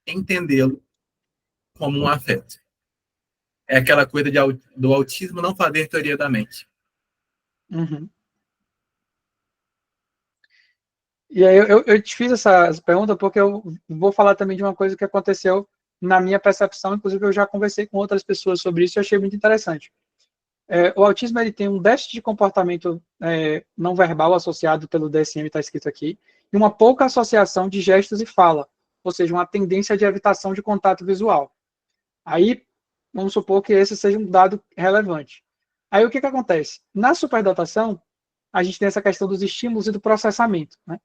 entendê-lo como um afeto. É aquela coisa do autismo não fazer teoria da mente. Uhum. E aí eu te fiz essa pergunta porque eu vou falar também de uma coisa que aconteceu na minha percepção, inclusive eu já conversei com outras pessoas sobre isso e achei muito interessante. O autismo ele tem um déficit de comportamento não verbal associado pelo DSM, está escrito aqui, e uma pouca associação de gestos e fala, ou seja, uma tendência de evitação de contato visual. Aí, vamos supor que esse seja um dado relevante. Aí o que acontece? Na superdotação, a gente tem essa questão dos estímulos e do processamento, né?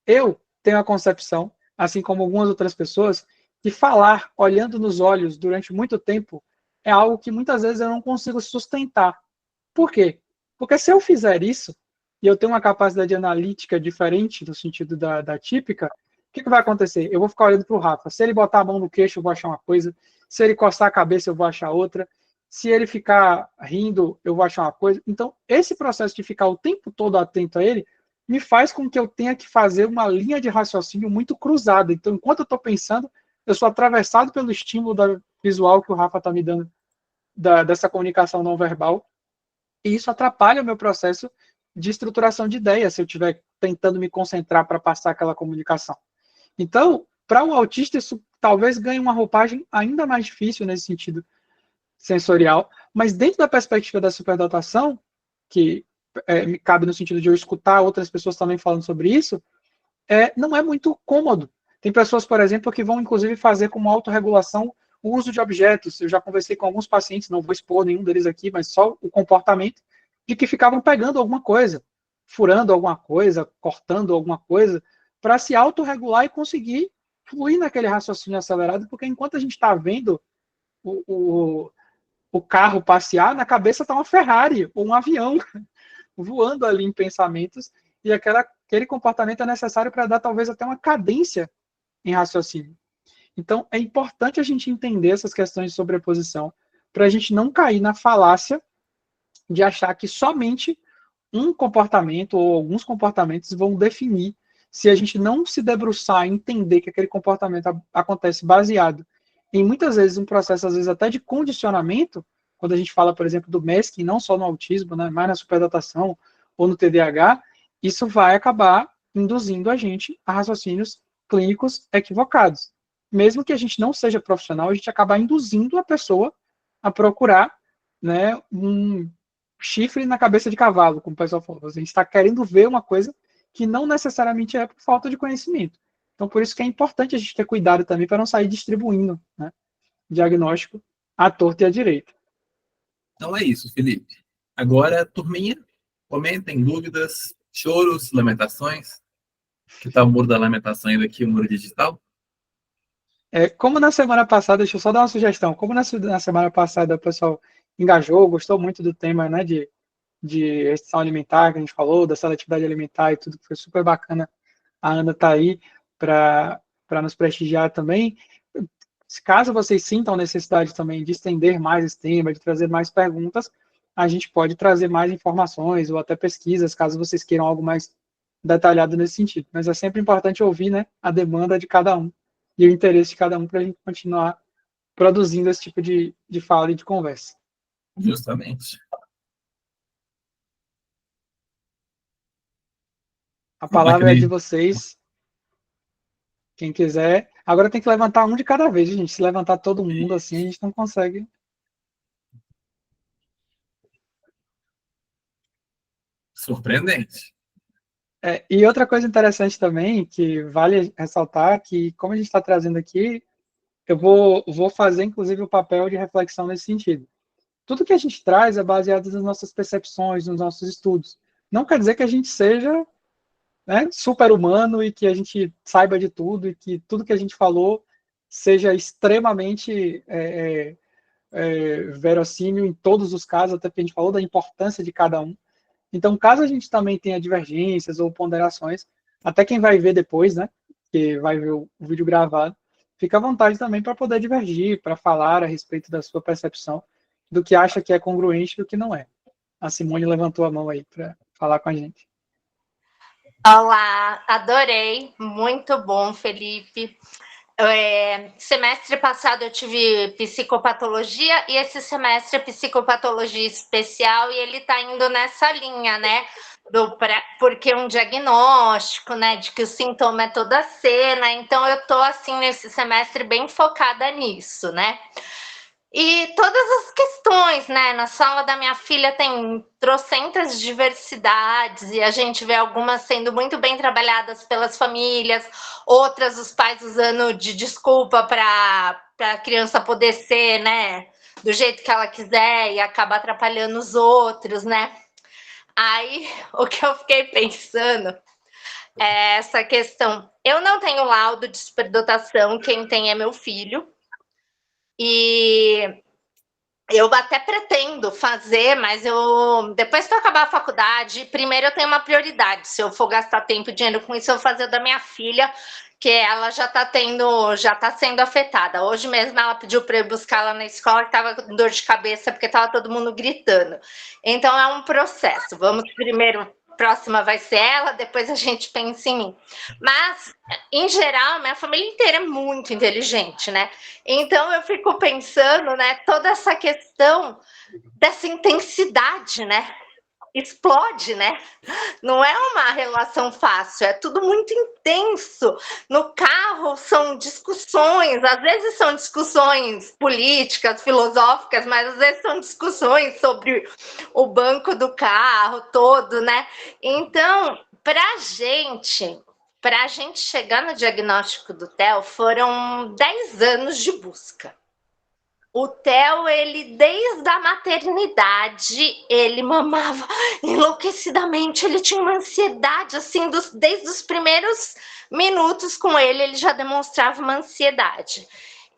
Eu tenho a concepção, assim como algumas outras pessoas, que falar olhando nos olhos durante muito tempo é algo que muitas vezes eu não consigo sustentar. Por quê? Porque se eu fizer isso, e eu tenho uma capacidade analítica diferente no sentido da típica, o que vai acontecer? Eu vou ficar olhando para o Rafa. Se ele botar a mão no queixo, eu vou achar uma coisa. Se ele coçar a cabeça, eu vou achar outra. Se ele ficar rindo, eu vou achar uma coisa. Então, esse processo de ficar o tempo todo atento a ele me faz com que eu tenha que fazer uma linha de raciocínio muito cruzada. Então, enquanto eu estou pensando, eu sou atravessado pelo estímulo visual que o Rafa está me dando dessa comunicação não verbal, e isso atrapalha o meu processo de estruturação de ideias, se eu estiver tentando me concentrar para passar aquela comunicação. Então, para o autista, isso talvez ganhe uma roupagem ainda mais difícil nesse sentido sensorial, mas dentro da perspectiva da superdotação, que me cabe no sentido de eu escutar outras pessoas também falando sobre isso, não é muito cômodo. Tem pessoas, por exemplo, que vão inclusive fazer como autorregulação o uso de objetos. Eu já conversei com alguns pacientes, não vou expor nenhum deles aqui, mas só o comportamento, de que ficavam pegando alguma coisa, furando alguma coisa, cortando alguma coisa, para se autorregular e conseguir fluir naquele raciocínio acelerado, porque enquanto a gente está vendo o carro passear, na cabeça está uma Ferrari ou um avião voando ali em pensamentos, e aquele comportamento é necessário para dar talvez até uma cadência em raciocínio. Então, é importante a gente entender essas questões de sobreposição para a gente não cair na falácia de achar que somente um comportamento ou alguns comportamentos vão definir, se a gente não se debruçar e entender que aquele comportamento acontece baseado em, muitas vezes, um processo, às vezes, até de condicionamento, quando a gente fala, por exemplo, do MESC, não só no autismo, né, mas na superdotação ou no TDAH, isso vai acabar induzindo a gente a raciocínios clínicos equivocados. Mesmo que a gente não seja profissional, a gente acaba induzindo a pessoa a procurar, né, um chifre na cabeça de cavalo, como o pessoal falou. A gente está querendo ver uma coisa que não necessariamente é por falta de conhecimento. Então, por isso que é importante a gente ter cuidado também para não sair distribuindo, né, diagnóstico à torta e à direita. Então é isso, Felipe. Agora, turminha, comentem dúvidas, choros, lamentações. Que tal o muro da lamentação ainda aqui, o muro digital? Como na semana passada, deixa eu só dar uma sugestão. Como na semana passada o pessoal engajou, gostou muito do tema, né, de restrição alimentar, que a gente falou, da seletividade alimentar e tudo, que foi super bacana. A Ana está aí para nos prestigiar também. Caso vocês sintam necessidade também de estender mais esse tema, de trazer mais perguntas, a gente pode trazer mais informações ou até pesquisas, caso vocês queiram algo mais detalhado nesse sentido. Mas é sempre importante ouvir, né, a demanda de cada um e o interesse de cada um para a gente continuar produzindo esse tipo de fala e de conversa. Justamente. A palavra é de vocês. Quem quiser. Agora tem que levantar um de cada vez, gente. Se levantar todo mundo assim, a gente não consegue. Surpreendente. E outra coisa interessante também, que vale ressaltar, que como a gente está trazendo aqui, eu vou fazer, inclusive, o papel de reflexão nesse sentido. Tudo que a gente traz é baseado nas nossas percepções, nos nossos estudos. Não quer dizer que a gente seja, né, super-humano e que a gente saiba de tudo e que tudo que a gente falou seja extremamente verossímil em todos os casos, até porque a gente falou da importância de cada um. Então, caso a gente também tenha divergências ou ponderações, até quem vai ver depois, né, que vai ver o vídeo gravado, fica à vontade também para poder divergir, para falar a respeito da sua percepção, do que acha que é congruente e do que não é. A Simone levantou a mão aí para falar com a gente. Olá, adorei, muito bom, Felipe. Semestre passado eu tive psicopatologia e esse semestre é psicopatologia especial e ele está indo nessa linha, né? Porque um diagnóstico, né, de que o sintoma é toda a cena, então eu tô assim nesse semestre bem focada nisso, né? E todas as questões, né? Na sala da minha filha tem trocentas diversidades e a gente vê algumas sendo muito bem trabalhadas pelas famílias, outras os pais usando de desculpa para a criança poder ser, né, do jeito que ela quiser e acaba atrapalhando os outros, né? Aí, o que eu fiquei pensando é essa questão. Eu não tenho laudo de superdotação, quem tem é meu filho. E Eu até pretendo fazer, mas depois que eu acabar a faculdade, primeiro eu tenho uma prioridade. Se eu for gastar tempo e dinheiro com isso, eu vou fazer o da minha filha, que ela já está sendo afetada. Hoje mesmo ela pediu para eu buscar ela na escola, que estava com dor de cabeça, porque estava todo mundo gritando. Então é um processo. Vamos primeiro, próxima vai ser ela, depois a gente pensa em mim. Mas, em geral, minha família inteira é muito inteligente, né? Então eu fico pensando, né, toda essa questão dessa intensidade, né? Explode, né? Não é uma relação fácil, é tudo muito intenso. No carro são discussões, às vezes são discussões políticas, filosóficas, mas às vezes são discussões sobre o banco do carro todo, né? Então, para a gente chegar no diagnóstico do Theo, foram 10 anos de busca. O Theo, ele desde a maternidade, ele mamava enlouquecidamente, ele tinha uma ansiedade, assim, desde os primeiros minutos com ele já demonstrava uma ansiedade.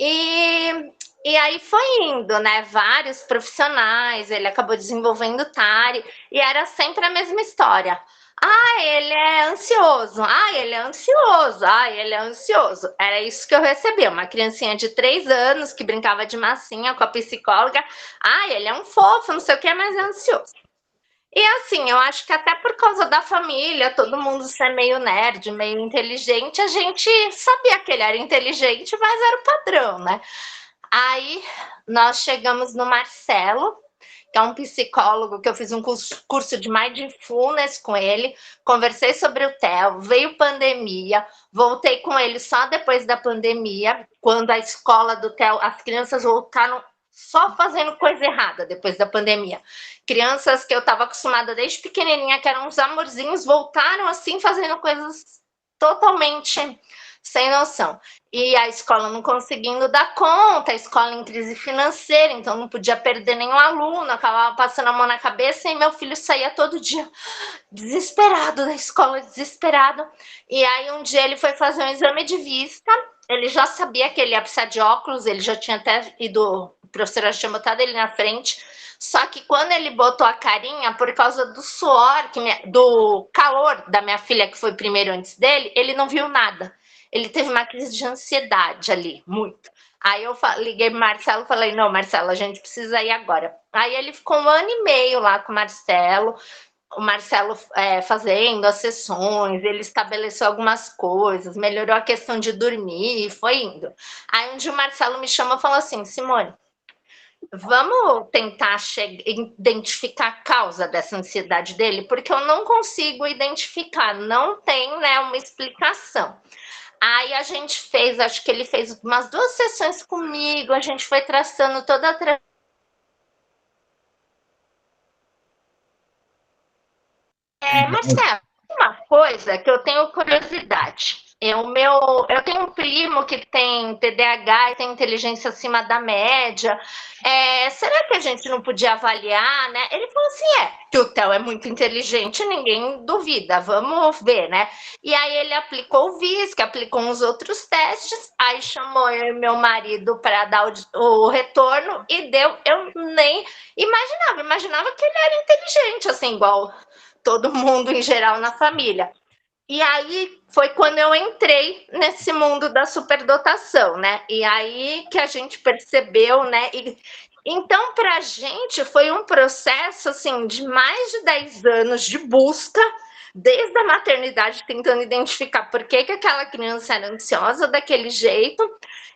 E aí foi indo, né? Vários profissionais, ele acabou desenvolvendo TARI, e era sempre a mesma história. Ele é ansioso. Ele é ansioso. Ele é ansioso. Era isso que eu recebi. Uma criancinha de 3 anos que brincava de massinha com a psicóloga. Ele é um fofo, não sei o que, mas é ansioso. E assim, eu acho que até por causa da família, todo mundo ser meio nerd, meio inteligente, a gente sabia que ele era inteligente, mas era o padrão, né? Aí nós chegamos no Marcelo, que é um psicólogo, que eu fiz um curso de mindfulness com ele, conversei sobre o Theo, veio pandemia, voltei com ele só depois da pandemia, quando a escola do Theo, as crianças voltaram só fazendo coisa errada depois da pandemia. Crianças que eu estava acostumada desde pequenininha, que eram uns amorzinhos, voltaram assim fazendo coisas totalmente sem noção. E a escola não conseguindo dar conta, a escola em crise financeira, então não podia perder nenhum aluno, acabava passando a mão na cabeça, e meu filho saía todo dia desesperado da escola, desesperado. E aí um dia ele foi fazer um exame de vista, ele já sabia que ele ia precisar de óculos, ele já tinha até ido, a professora já tinha botado ele na frente, só que quando ele botou a carinha, por causa do suor, do calor da minha filha, que foi primeiro antes dele, ele não viu nada. Ele teve uma crise de ansiedade ali, muito. Aí eu liguei pro Marcelo e falei, não, Marcelo, a gente precisa ir agora. Aí ele ficou 1 ano e meio lá com o Marcelo fazendo as sessões, ele estabeleceu algumas coisas, melhorou a questão de dormir, foi indo. Aí um dia o Marcelo me chamou e falou assim, Simone, vamos tentar identificar a causa dessa ansiedade dele, porque eu não consigo identificar, não tem, né, uma explicação. Aí a gente fez, acho que ele fez umas 2 sessões comigo, a gente foi traçando toda a Marcelo, uma coisa que eu tenho curiosidade. Eu tenho um primo que tem TDAH e tem inteligência acima da média. Será que a gente não podia avaliar, né? Ele falou assim, que o Theo é muito inteligente, ninguém duvida, vamos ver, né? E aí ele aplicou o VISC, aplicou uns outros testes, aí chamou eu e meu marido para dar o retorno e deu. Eu nem imaginava que ele era inteligente, assim, igual todo mundo em geral na família. E aí foi quando eu entrei nesse mundo da superdotação, né? E aí que a gente percebeu, né? Então, para a gente foi um processo assim de mais de 10 anos de busca, desde a maternidade, tentando identificar por que aquela criança era ansiosa daquele jeito.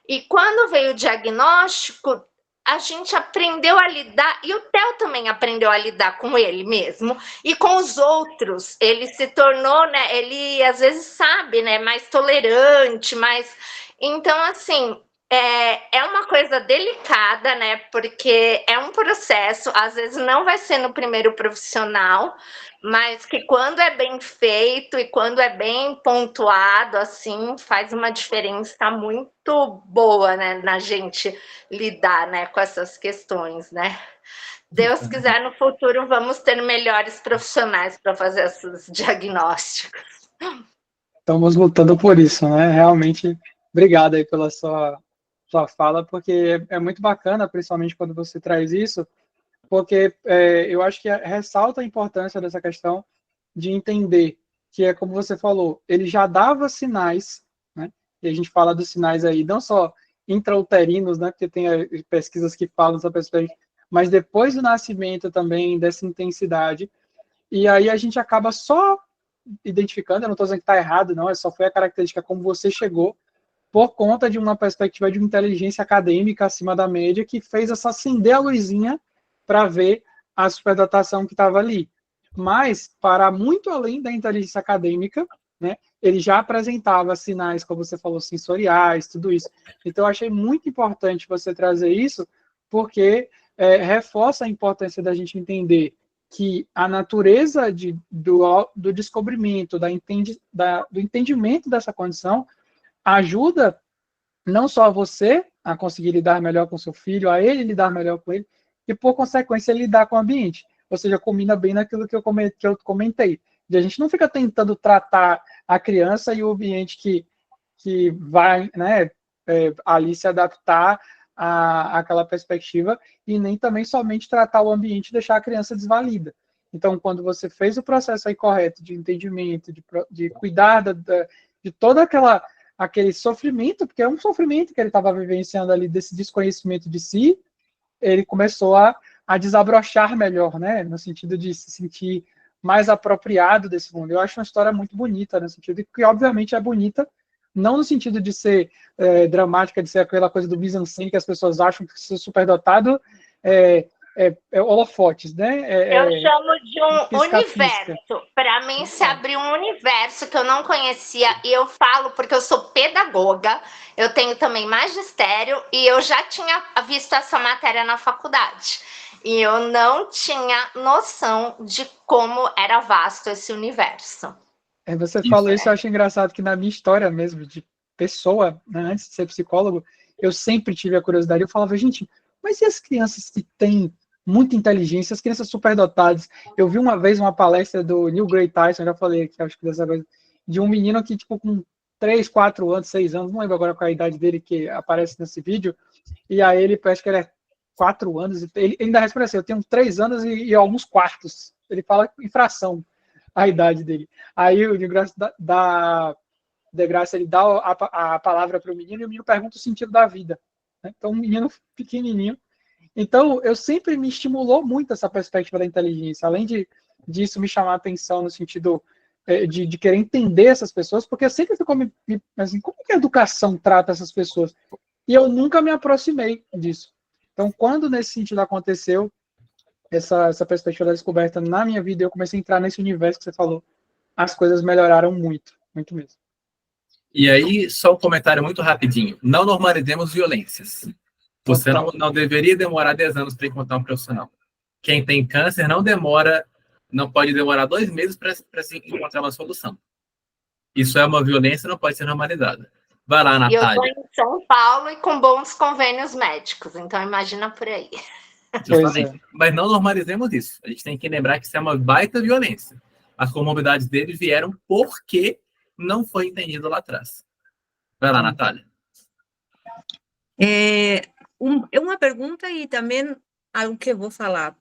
E quando veio o diagnóstico, a gente aprendeu a lidar, e o Theo também aprendeu a lidar com ele mesmo, e com os outros. Ele se tornou, né, ele às vezes sabe, né, mais tolerante, mais... Então, assim, é uma coisa delicada, né, porque é um processo, às vezes não vai ser no primeiro profissional, mas que quando é bem feito e quando é bem pontuado, assim, faz uma diferença muito boa, né, na gente lidar, né, com essas questões, né. Deus quiser, no futuro vamos ter melhores profissionais para fazer esses diagnósticos. Estamos lutando por isso, né? Realmente, obrigado aí pela sua sua fala, porque é muito bacana, principalmente quando você traz isso, porque eu acho que ressalta a importância dessa questão de entender que é como você falou, ele já dava sinais, né? E a gente fala dos sinais aí, não só intrauterinos, né? Porque tem pesquisas que falam sobre essa, mas depois do nascimento também, dessa intensidade. E aí a gente acaba só identificando, eu não estou dizendo que está errado, não, só foi a característica como você chegou, por conta de uma perspectiva de uma inteligência acadêmica acima da média, que fez essa acender a luzinha para ver a superdotação que estava ali. Mas, para muito além da inteligência acadêmica, né, ele já apresentava sinais, como você falou, sensoriais, tudo isso. Então, eu achei muito importante você trazer isso, porque reforça a importância da gente entender que a natureza do descobrimento, do entendimento dessa condição, ajuda não só você a conseguir lidar melhor com seu filho, a ele lidar melhor com ele, e por consequência ele lidar com o ambiente. Ou seja, combina bem naquilo que eu comentei. E a gente não fica tentando tratar a criança e o ambiente que vai, né, ali se adaptar àquela perspectiva, e nem também somente tratar o ambiente e deixar a criança desvalida. Então, quando você fez o processo aí correto de entendimento, de cuidar de toda aquele sofrimento, porque é um sofrimento que ele estava vivenciando ali, desse desconhecimento de si, ele começou a desabrochar melhor, né? No sentido de se sentir mais apropriado desse mundo. Eu acho uma história muito bonita, no sentido de que, obviamente, é bonita, não no sentido de ser dramática, de ser aquela coisa do mise-en-scène que as pessoas acham que ser superdotado é holofotes, né? Eu chamo de um universo. Para mim, se abriu um universo que eu não conhecia, e eu falo porque eu sou pedagoga, eu tenho também magistério, e eu já tinha visto essa matéria na faculdade. E eu não tinha noção de como era vasto esse universo. Você falou isso, eu acho engraçado que na minha história mesmo, de pessoa, né, antes de ser psicólogo, eu sempre tive a curiosidade. Eu falava, gente, mas e as crianças que têm muita inteligência, as crianças superdotadas? Eu vi uma vez uma palestra do Neil Degrasse Tyson, já falei aqui, acho que dessa vez, de um menino que, tipo, com 3, 4 anos, 6 anos, não lembro agora qual é a idade dele que aparece nesse vídeo, e aí ele, acho que ele é 4 anos, ele ainda responde assim, eu tenho 3 anos e alguns quartos. Ele fala em fração a idade dele. Aí o Degrasse ele dá a palavra para o menino e o menino pergunta o sentido da vida. Então, um menino pequenininho. Então, eu sempre me estimulou muito essa perspectiva da inteligência, além disso me chamar a atenção no sentido de querer entender essas pessoas, porque eu sempre fico assim, como que a educação trata essas pessoas? E eu nunca me aproximei disso. Então, quando nesse sentido aconteceu, essa perspectiva da descoberta na minha vida, eu comecei a entrar nesse universo que você falou, as coisas melhoraram muito, muito mesmo. E aí, só um comentário muito rapidinho. Não normalizemos violências. Você não deveria demorar 10 anos para encontrar um profissional. Quem tem câncer não pode demorar 2 meses para se encontrar uma solução. Isso é uma violência, não pode ser normalizada. Vai lá, Natália. E eu estou em São Paulo e com bons convênios médicos, então imagina por aí. Justamente. Mas não normalizemos isso. A gente tem que lembrar que isso é uma baita violência. As comorbidades dele vieram porque não foi entendido lá atrás. Vai lá, Natália. Uma pergunta e também algo que eu vou falar.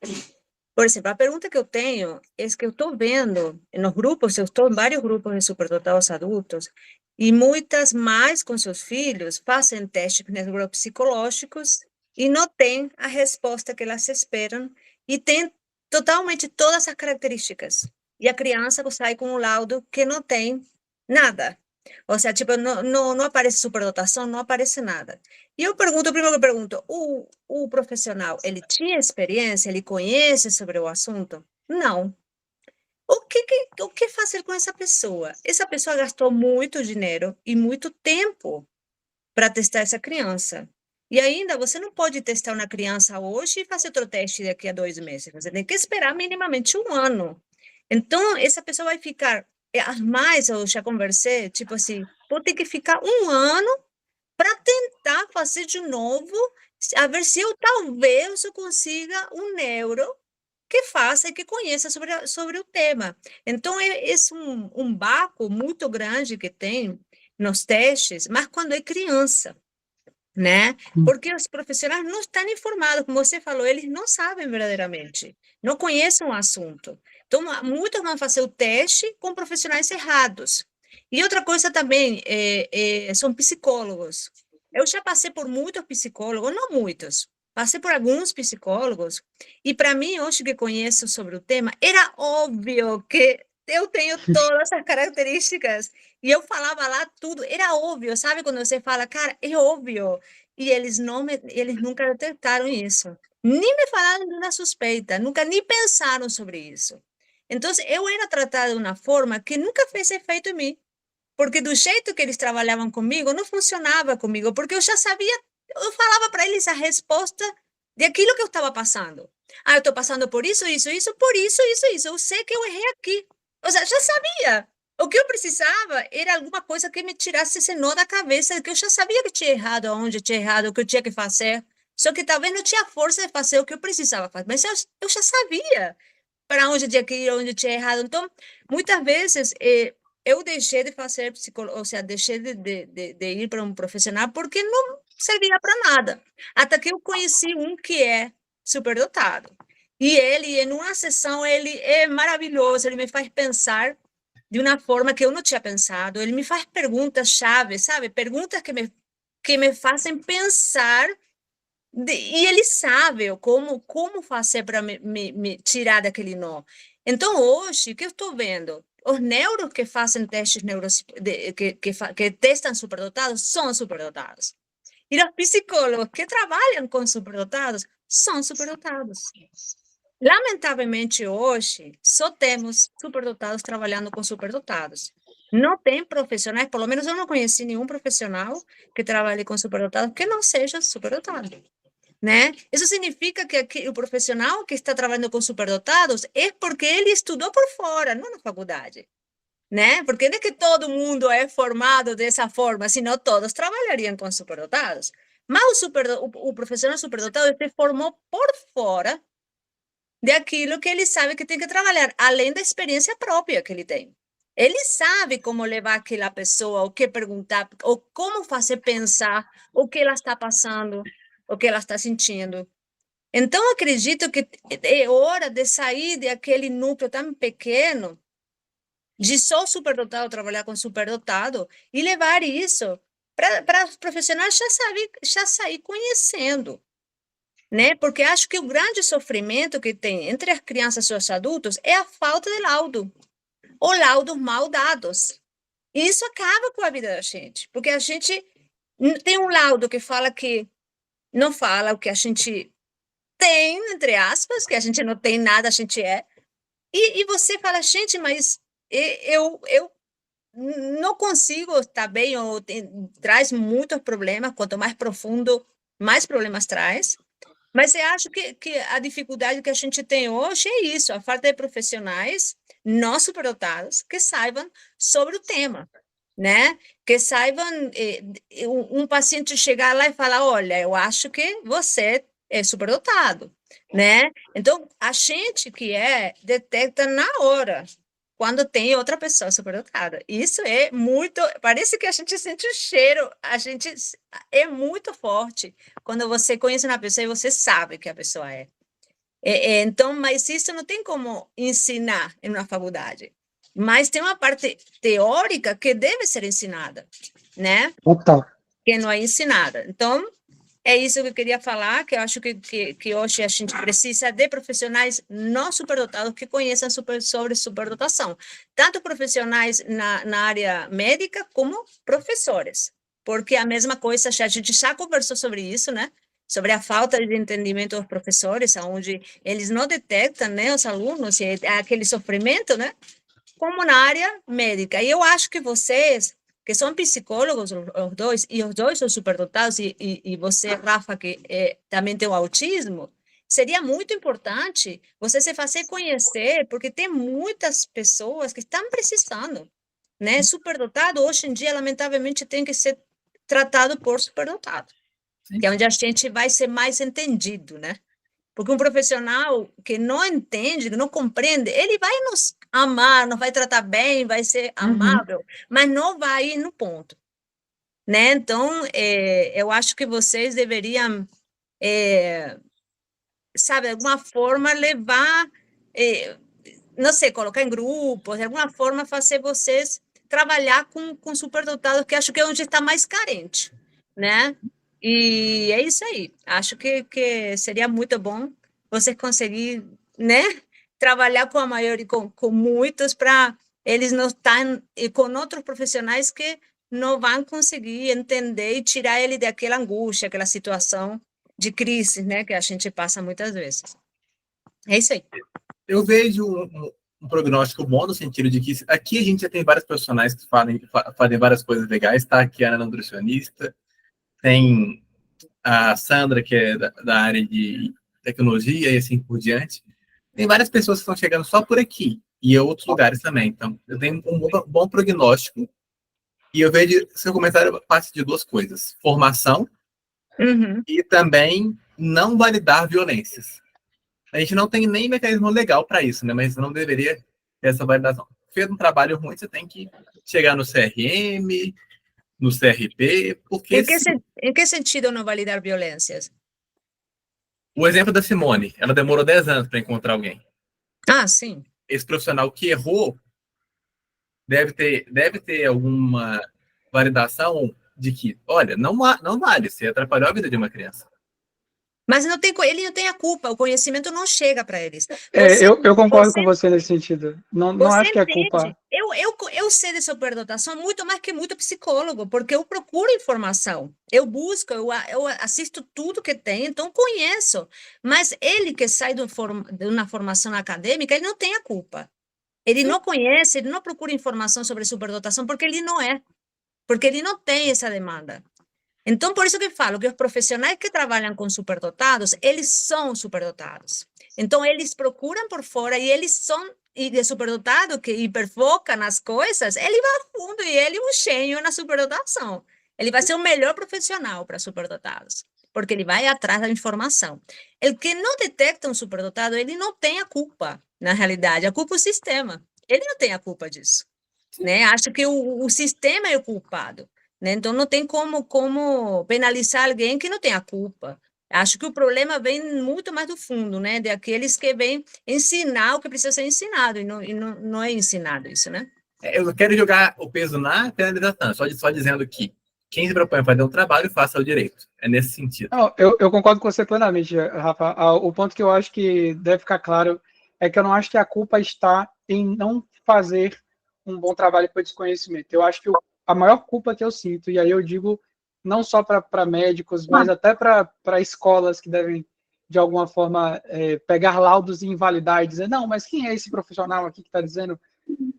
Por exemplo, a pergunta que eu tenho é que eu estou vendo nos grupos, eu estou em vários grupos de superdotados adultos, e muitas mães com seus filhos fazem testes neuropsicológicos e não têm a resposta que elas esperam, e tem totalmente todas as características. E a criança sai com um laudo que não tem nada. Ou seja, tipo, não aparece superdotação, não aparece nada. E eu pergunto, primeiro que eu pergunto, o profissional, ele tinha experiência, ele conhece sobre o assunto? Não. O que fazer com essa pessoa? Essa pessoa gastou muito dinheiro e muito tempo para testar essa criança. E ainda, você não pode testar uma criança hoje e fazer outro teste daqui a 2 meses. Você tem que esperar minimamente 1 ano. Então, essa pessoa vai ficar... As mais, eu já conversei, tipo assim, vou ter que ficar 1 ano para tentar fazer de novo, a ver se eu talvez eu consiga um neuro que faça e que conheça sobre o tema. Então, é um vácuo muito grande que tem nos testes, mas quando é criança. né? Porque os profissionais não estão informados, como você falou, eles não sabem verdadeiramente, não conhecem o assunto. Então, muitos vão fazer o teste com profissionais errados. E outra coisa também, são psicólogos. Eu já passei por muitos psicólogos, não muitos, passei por alguns psicólogos, e para mim, hoje que conheço sobre o tema, era óbvio que eu tenho todas as características, e eu falava lá tudo, era óbvio, sabe? Quando você fala, cara, é óbvio, e eles eles nunca detectaram isso, nem me falaram de uma suspeita, nunca nem pensaram sobre isso. Então, eu era tratada de uma forma que nunca fez efeito em mim, porque do jeito que eles trabalhavam comigo, não funcionava comigo, porque eu já sabia, eu falava para eles a resposta daquilo que eu estava passando. Ah, eu estou passando por isso, por isso. Eu sei que eu errei aqui. Ou seja, já sabia. O que eu precisava era alguma coisa que me tirasse esse nó da cabeça, que eu já sabia que tinha errado, aonde tinha errado, o que eu tinha que fazer. Só que talvez não tinha força de fazer o que eu precisava fazer. Mas eu já sabia para onde tinha que ir, onde tinha errado. Então, muitas vezes, eu deixei de fazer psicologia, ou seja, deixei de ir para um profissional porque não servia para nada. Até que eu conheci um que é superdotado. E ele, em uma sessão, ele é maravilhoso, ele me faz pensar de uma forma que eu não tinha pensado, ele me faz perguntas-chave, sabe? Perguntas que me fazem pensar, e ele sabe como fazer para me tirar daquele nó. Então, hoje, o que eu estou vendo? Os neuros que fazem testes que testam superdotados são superdotados. E os psicólogos que trabalham com superdotados são superdotados. Lamentavelmente, hoje, só temos superdotados trabalhando com superdotados. Não tem profissionais, pelo menos eu não conheci nenhum profissional que trabalhe com superdotados que não seja superdotado, né? Isso significa que o profissional que está trabalhando com superdotados é porque ele estudou por fora, não na faculdade, né? Porque não é que todo mundo é formado dessa forma, senão todos trabalhariam com superdotados. Mas o profissional superdotado se formou por fora daquilo que ele sabe que tem que trabalhar, além da experiência própria que ele tem. Ele sabe como levar aquela pessoa, o que perguntar, ou como fazer pensar o que ela está passando, o que ela está sentindo. Então, acredito que é hora de sair daquele núcleo tão pequeno, de só superdotado trabalhar com superdotado, e levar isso para os profissionais já sair conhecendo, né? Porque acho que o grande sofrimento que tem entre as crianças e os adultos é a falta de laudo, ou laudos mal dados. E isso acaba com a vida da gente, porque a gente tem um laudo que fala que não fala o que a gente tem, entre aspas, que a gente não tem nada, a gente é. E você fala, gente, mas eu não consigo estar bem, ou traz muitos problemas, quanto mais profundo, mais problemas traz. Mas eu acho que a dificuldade que a gente tem hoje é isso, a falta de profissionais não superdotados que saibam sobre o tema, né? Que saibam, um paciente chegar lá e falar, olha, eu acho que você é superdotado, né? Então, a gente que detecta na hora, quando tem outra pessoa superdotada. Isso é muito, parece que a gente sente o cheiro, é muito forte quando você conhece uma pessoa e você sabe que a pessoa é. Então, mas isso não tem como ensinar em uma faculdade. Mas tem uma parte teórica que deve ser ensinada, né? Total. Que não é ensinada. Então, é isso que eu queria falar, que eu acho que hoje a gente precisa de profissionais não superdotados que conheçam sobre superdotação. Tanto profissionais na área médica como professores. Porque a mesma coisa, a gente já conversou sobre isso, né? Sobre a falta de entendimento dos professores, onde eles não detectam, né, os alunos, e aquele sofrimento, né? Como na área médica. E eu acho que vocês, que são psicólogos, os dois, e os dois são superdotados, e você, Rafa, que também tem o autismo, seria muito importante você se fazer conhecer, porque tem muitas pessoas que estão precisando, né? Superdotado, hoje em dia, lamentavelmente, tem que ser tratado por superdotado, que é onde a gente vai ser mais entendido, né? Porque um profissional que não entende, que não compreende, ele vai nos amar, nos vai tratar bem, vai ser amável, mas não vai ir no ponto. né? Então, eu acho que vocês deveriam, sabe, de alguma forma levar, não sei, colocar em grupos, de alguma forma fazer vocês trabalhar com superdotados, que acho que é onde está mais carente, né? E é isso aí. Acho que seria muito bom vocês conseguir, né, trabalhar com a maioria, com muitos, para eles não estarem com outros profissionais que não vão conseguir entender e tirar ele daquela angústia, aquela situação de crise, né, que a gente passa muitas vezes. É isso aí. Eu vejo um prognóstico bom no sentido de que aqui a gente já tem vários profissionais que fazem várias coisas legais, tá? Aqui a Ana nutricionista, tem a Sandra, que é da área de tecnologia e assim por diante. Tem várias pessoas que estão chegando só por aqui e em outros lugares também. Então, eu tenho um bom prognóstico e eu vejo seu comentário parte de duas coisas: formação e também não validar violências. A gente não tem nem mecanismo legal para isso, né? Mas não deveria ter essa validação. Fez um trabalho ruim, você tem que chegar no CRM, no CRP, porque Em que sentido não validar violências? o exemplo da Simone, ela demorou 10 anos para encontrar alguém. Ah, sim. Esse profissional que errou deve ter alguma validação de que, olha, não vale, você atrapalhou a vida de uma criança. Mas ele não tem a culpa, o conhecimento não chega para eles. Eu concordo com você nesse sentido. Não acho que é culpa. Eu sei de superdotação muito mais que muito psicólogo, porque eu procuro informação, eu busco, eu assisto tudo que tem, então conheço. Mas ele que sai de uma formação acadêmica, ele não tem a culpa. Ele não conhece, ele não procura informação sobre superdotação, porque ele não tem essa demanda. Então, por isso que falo que os profissionais que trabalham com superdotados, eles são superdotados. Então, eles procuram por fora e eles são, e de superdotado que hiperfoca nas coisas, ele vai a fundo e ele é um gênio na superdotação. Ele vai ser o melhor profissional para superdotados, porque ele vai atrás da informação. O que não detecta um superdotado, ele não tem a culpa, na realidade. A culpa é o sistema. Ele não tem a culpa disso, né? Acho que o sistema é o culpado. Né? Então, não tem como penalizar alguém que não tem a culpa. Acho que o problema vem muito mais do fundo, né? De aqueles que vêm ensinar o que precisa ser ensinado, e não é ensinado isso, né? Eu quero jogar o peso na penalização, só dizendo que quem se propõe a fazer um trabalho, faça o direito. É nesse sentido. Não, eu concordo com você plenamente, Rafa. O ponto que eu acho que deve ficar claro é que eu não acho que a culpa está em não fazer um bom trabalho por desconhecimento. Eu acho que a maior culpa que eu sinto, e aí eu digo não só para médicos, mas até para escolas que devem, de alguma forma, pegar laudos e invalidar e dizer, não, mas quem é esse profissional aqui que está dizendo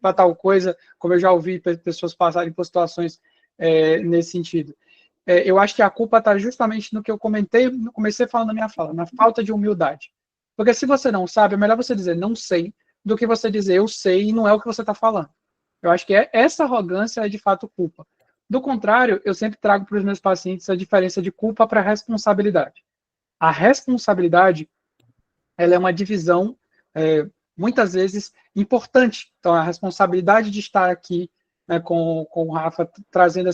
para tal coisa, como eu já ouvi pessoas passarem por situações nesse sentido. Eu acho que a culpa está justamente no que eu comecei falando na minha fala, na falta de humildade. Porque se você não sabe, é melhor você dizer não sei, do que você dizer eu sei e não é o que você está falando. Eu acho que essa arrogância é de fato culpa. Do contrário, eu sempre trago para os meus pacientes a diferença de culpa para responsabilidade. A responsabilidade, ela é uma divisão, muitas vezes, importante. Então, a responsabilidade de estar aqui, né, com o Rafa, trazendo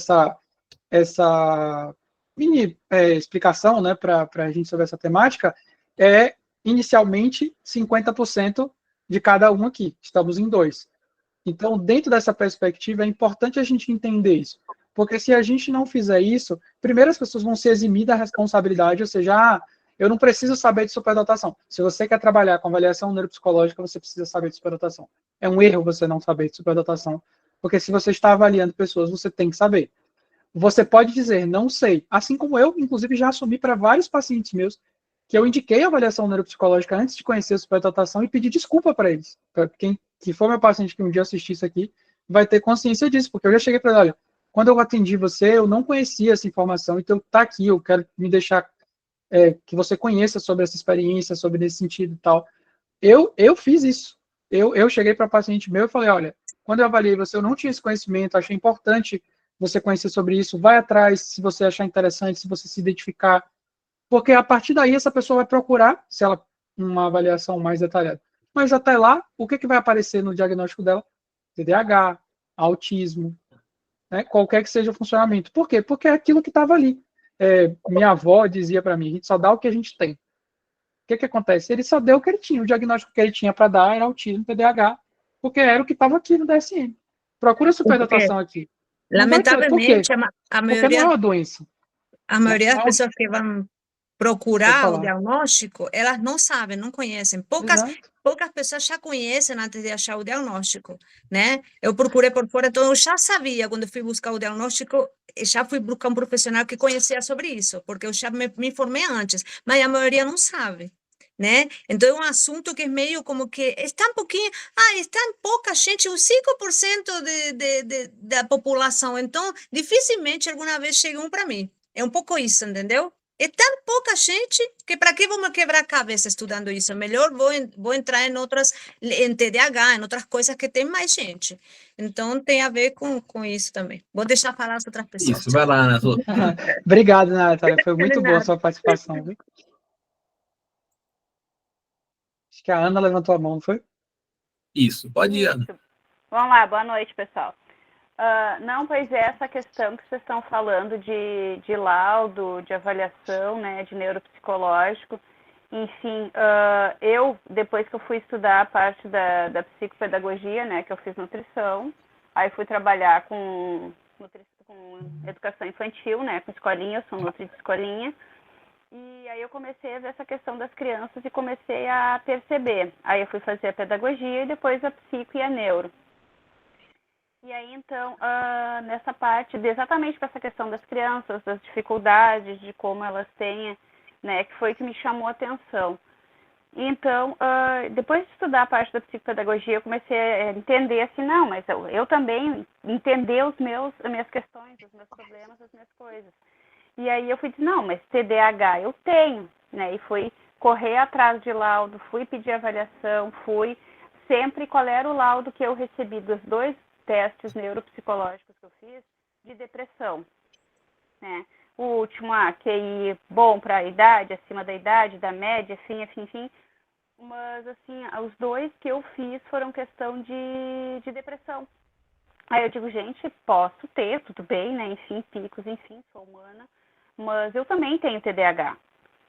essa mini explicação, né, para a gente sobre essa temática, é inicialmente 50% de cada um aqui. Estamos em 2. Então, dentro dessa perspectiva, é importante a gente entender isso. Porque se a gente não fizer isso, primeiro as pessoas vão se eximir da responsabilidade, ou seja, eu não preciso saber de superdotação. Se você quer trabalhar com avaliação neuropsicológica, você precisa saber de superdotação. É um erro você não saber de superdotação, porque se você está avaliando pessoas, você tem que saber. Você pode dizer, não sei. Assim como eu, inclusive, já assumi para vários pacientes meus que eu indiquei a avaliação neuropsicológica antes de conhecer a superdotação e pedi desculpa para eles. Para quem que for meu paciente que um dia assistir isso aqui, vai ter consciência disso, porque eu já cheguei para ele, olha, quando eu atendi você, eu não conhecia essa informação, então tá aqui, eu quero me deixar que você conheça sobre essa experiência, sobre esse sentido e tal. Eu fiz isso. Eu cheguei para paciente meu e falei, olha, quando eu avaliei você, eu não tinha esse conhecimento, achei importante você conhecer sobre isso, vai atrás, se você achar interessante, se você se identificar, porque a partir daí essa pessoa vai procurar, se ela uma avaliação mais detalhada. Mas até lá, o que vai aparecer no diagnóstico dela? TDAH, autismo, né? Qualquer que seja o funcionamento. Por quê? Porque é aquilo que estava ali. Minha avó dizia para mim, a gente só dá o que a gente tem. O que acontece? Ele só deu o que ele tinha. O diagnóstico que ele tinha para dar era autismo, TDAH, porque era o que estava aqui no DSM. Procura superdotação aqui. Não vai ter. Por quê? Lamentavelmente, a Porque não é uma doença. maioria das Não, pessoas que vão pode procurar o falar. diagnóstico, elas não sabem, não conhecem. Exato. Poucas pessoas já conhecem antes de achar o diagnóstico, né? Eu procurei por fora, então eu já sabia, quando eu fui buscar o diagnóstico, já fui buscar um profissional que conhecia sobre isso, porque eu já me informei antes, mas a maioria não sabe, né? Então é um assunto que é meio como que está um pouquinho, está pouca gente, uns 5% da população, então dificilmente alguma vez chegam para mim. É um pouco isso, entendeu? É tão pouca gente que para que vamos quebrar a cabeça estudando isso? Melhor vou entrar em outras, em TDAH, em outras coisas que tem mais gente. Então, tem a ver com isso também. Vou deixar falar as outras pessoas. Isso, vai lá, Ana. Obrigado, Natália. Foi muito boa a sua participação. Viu? Acho que a Ana levantou a mão, não foi? Isso, pode ir, Ana. Vamos lá, boa noite, pessoal. Não, pois é, essa questão que vocês estão falando de laudo, de avaliação, né, de neuropsicológico, enfim, eu, depois que eu fui estudar a parte da psicopedagogia, né, que eu fiz nutrição, aí fui trabalhar com educação infantil, né, com escolinha, eu sou nutri de escolinha, e aí eu comecei a ver essa questão das crianças e comecei a perceber. Aí eu fui fazer a pedagogia e depois a psico e a neuro. E aí, então, nessa parte, exatamente para essa questão das crianças, das dificuldades, de como elas têm, né, que foi que me chamou a atenção. Então, depois de estudar a parte da psicopedagogia, eu comecei a entender assim, não, mas eu também entender as minhas questões, os meus problemas, as minhas coisas. E aí eu fui dizer, não, mas TDAH eu tenho, né, e fui correr atrás de laudo, fui pedir avaliação, fui sempre, qual era o laudo que eu recebi dos 2 testes neuropsicológicos que eu fiz de depressão, né? O último, QI bom para a idade, acima da idade, da média, enfim. Mas, assim, os 2 que eu fiz foram questão de depressão. Aí eu digo, gente, posso ter, tudo bem, né? Enfim, picos, enfim, sou humana. Mas eu também tenho TDAH.